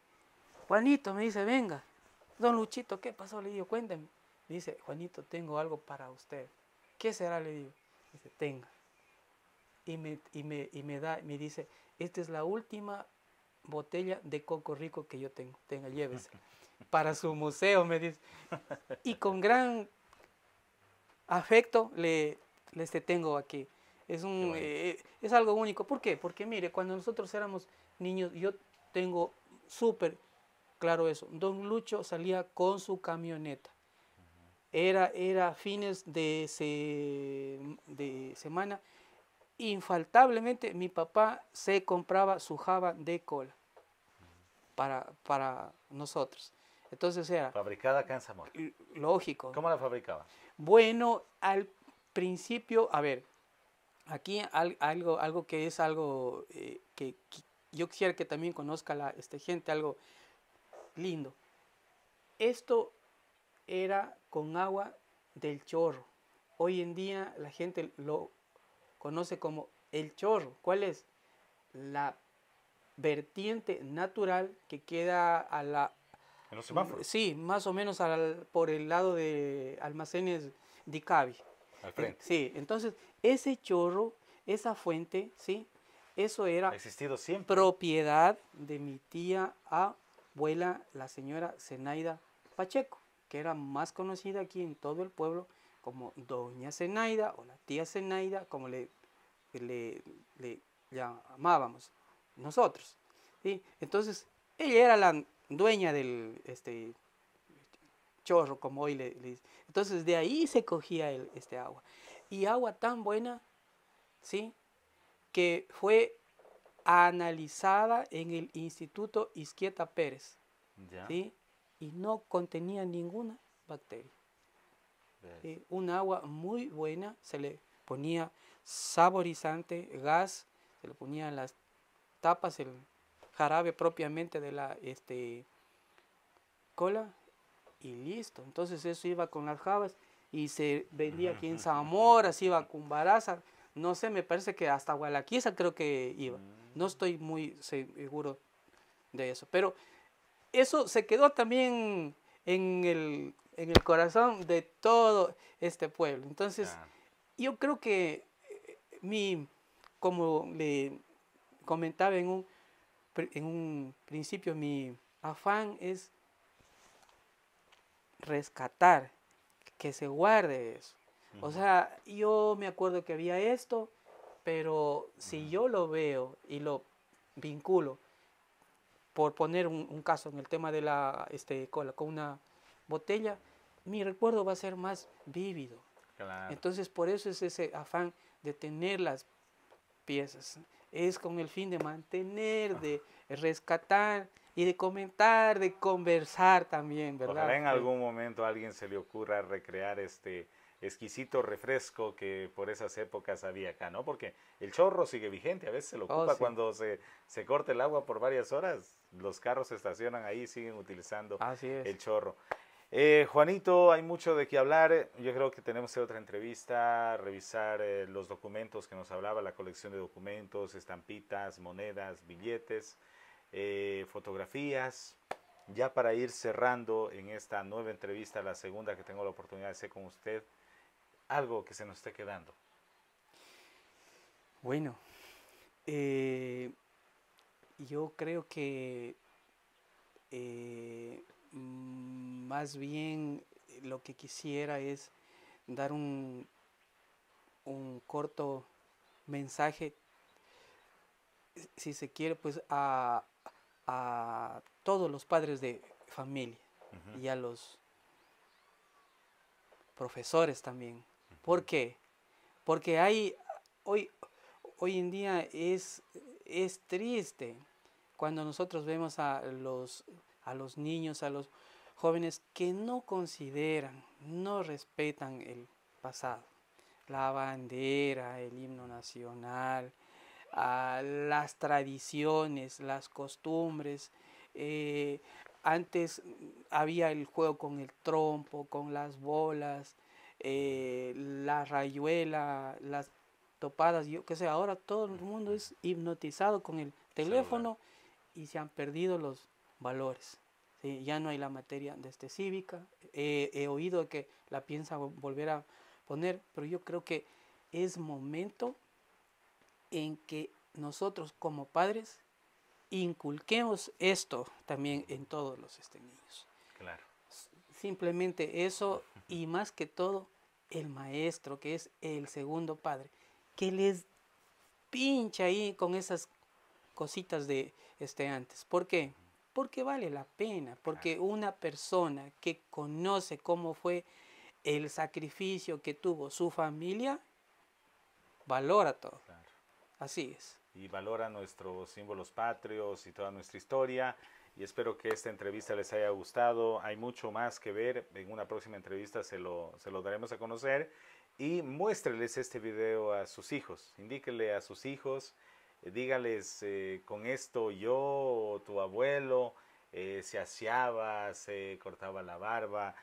Juanito, me dice, venga. Don Luchito, ¿qué pasó? Le digo, cuénteme. Me dice, Juanito, tengo algo para usted. ¿Qué será? Le digo. Dice, tenga. Me dice, esta es la última botella de coco rico que yo tengo. Tenga, llévese. Para su museo, me dice. Y con gran afecto les tengo aquí. Es algo único. ¿Por qué? Porque mire, cuando nosotros éramos niños, yo tengo súper claro eso. Don Lucho salía con su camioneta. Era fines de semana. Infaltablemente mi papá se compraba su java de cola para nosotros. Entonces era Fabricada acá en Zamora. lógico. ¿Cómo la fabricaba? Bueno, al principio, a ver, aquí algo que es algo que yo quisiera que también conozca gente, algo lindo. Esto era con agua del chorro. Hoy en día la gente lo conoce como el chorro. ¿Cuál es? La vertiente natural que queda ¿En los semáforos? Sí, más o menos por el lado de almacenes Dicavi. Al frente. Sí, entonces ese chorro, esa fuente, ¿sí? Eso era Ha existido siempre. propiedad de mi tía abuela, la señora Zenaida Pacheco, que era más conocida aquí en todo el pueblo como Doña Zenaida o la tía Zenaida, como le llamábamos nosotros. ¿Sí? Entonces, ella era la dueña del chorro, como hoy le dice. Entonces, de ahí se cogía este agua. Y agua tan buena, ¿sí? Que fue analizada en el Instituto Izquieta Pérez, Ya. ¿sí? Y no contenía ninguna bacteria. ¿Sí? Un agua muy buena, se le ponía saborizante, gas, se le ponían las tapas, el jarabe propiamente de la cola y listo. Entonces eso iba con las jabas y se vendía aquí en Zamora, se iba a Cumbaraza, no sé, me parece que hasta Gualaquiza creo que iba. No estoy muy seguro de eso, pero eso se quedó también en el corazón de todo este pueblo. Entonces, yo creo que como le comentaba en un principio, mi afán es rescatar, que se guarde eso. O sea, yo me acuerdo que había esto, pero si yo lo veo y lo vinculo, por poner un caso en el tema de la cola con una botella, mi recuerdo va a ser más vívido. Claro. Entonces, por eso es ese afán de tener las piezas. Es con el fin de mantener, de rescatar y de comentar, de conversar también, ¿verdad? Ojalá en algún momento a alguien se le ocurra recrear este exquisito refresco que por esas épocas había acá, ¿no? Porque el chorro sigue vigente, a veces se lo ocupa sí. Cuando se corta el agua por varias horas, los carros se estacionan ahí y siguen utilizando el chorro. Juanito, hay mucho de qué hablar. Yo creo que tenemos que hacer otra entrevista, revisar los documentos que nos hablaba, la colección de documentos, estampitas, monedas, billetes, fotografías. Ya para ir cerrando en esta nueva entrevista, la segunda que tengo la oportunidad de hacer con usted, algo que se nos esté quedando. Bueno, yo creo que más bien lo que quisiera es dar un corto mensaje, si se quiere, pues a todos los padres de familia y a los profesores también. ¿Por qué? Porque hoy en día es triste cuando nosotros vemos a los niños, a los jóvenes que no consideran, no respetan el pasado, la bandera, el himno nacional, las tradiciones, las costumbres. eh, Antes había el juego con el trompo, con las bolas, la rayuela, las topadas, yo qué sé, ahora todo el mundo es hipnotizado con el Celular. teléfono y se han perdido los valores. ¿Sí? Ya no hay la materia cívica. He oído que la piensa volver a poner, pero yo creo que es momento en que nosotros como padres inculquemos esto también en todos los niños. Claro. Simplemente eso, y más que todo el maestro, que es el segundo padre, que les pincha ahí con esas cositas de antes. ¿Por qué? Porque vale la pena, porque una persona que conoce cómo fue el sacrificio que tuvo su familia, valora todo. Claro. Así es. Y valora nuestros símbolos patrios y toda nuestra historia. Y espero que esta entrevista les haya gustado. Hay mucho más que ver. En una próxima entrevista se lo daremos a conocer. Y muéstreles este video a sus hijos. Indíquele a sus hijos. Dígales, con esto yo, tu abuelo, se aseaba, se cortaba la barba,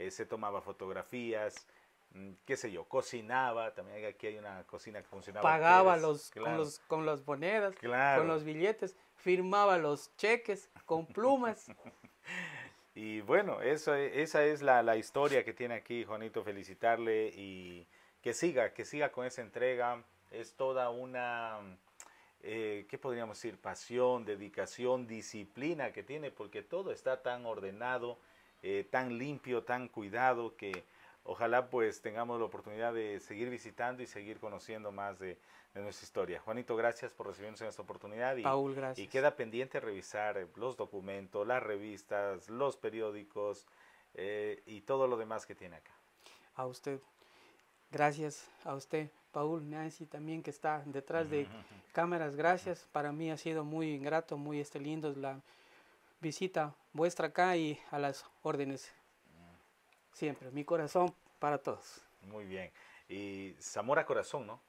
se tomaba fotografías, qué sé yo, cocinaba. También aquí hay una cocina que funcionaba. Pagaba Claro. con las monedas, Claro. con los billetes, firmaba los cheques con plumas. Y bueno, esa es la historia que tiene aquí Juanito. Felicitarle y que siga con esa entrega. Es toda una, ¿qué podríamos decir? Pasión, dedicación, disciplina que tiene, porque todo está tan ordenado, tan limpio, tan cuidado, que ojalá pues tengamos la oportunidad de seguir visitando y seguir conociendo más de nuestra historia. Juanito, gracias por recibirnos en esta oportunidad. Paul, gracias. Y queda pendiente revisar los documentos, las revistas, los periódicos, y todo lo demás que tiene acá. A usted, gracias a usted, Paul, Nancy también, que está detrás de cámaras, gracias. Para mí ha sido muy grato, muy lindo la visita vuestra acá, y a las órdenes siempre. Mi corazón para todos. Muy bien. Y Zamora Corazón, ¿no?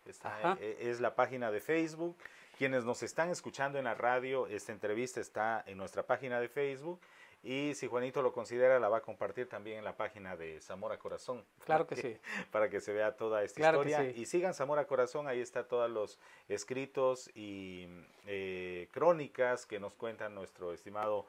Es la página de Facebook. Quienes nos están escuchando en la radio, esta entrevista está en nuestra página de Facebook. Y si Juanito lo considera, la va a compartir también en la página de Zamora Corazón. Claro que sí. Para que se vea toda esta historia. Sí. Y sigan Zamora Corazón, ahí está todos los escritos y crónicas que nos cuentan nuestro estimado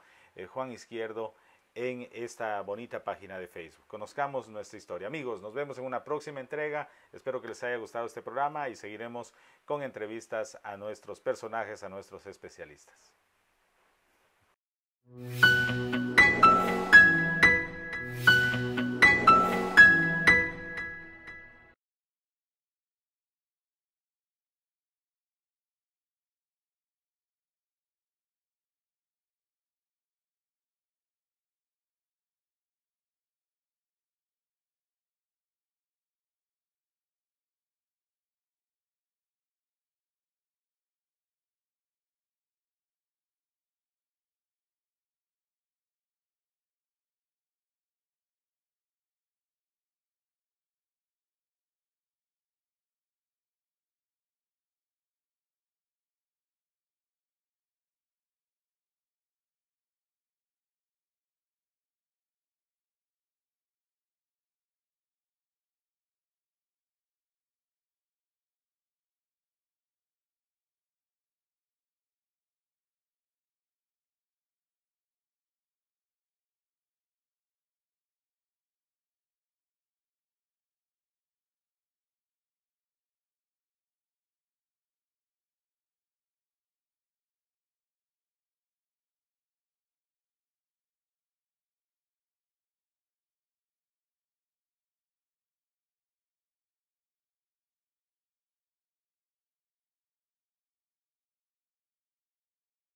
Juan Izquierdo en esta bonita página de Facebook. Conozcamos nuestra historia. Amigos, nos vemos en una próxima entrega. Espero que les haya gustado este programa y seguiremos con entrevistas a nuestros personajes, a nuestros especialistas.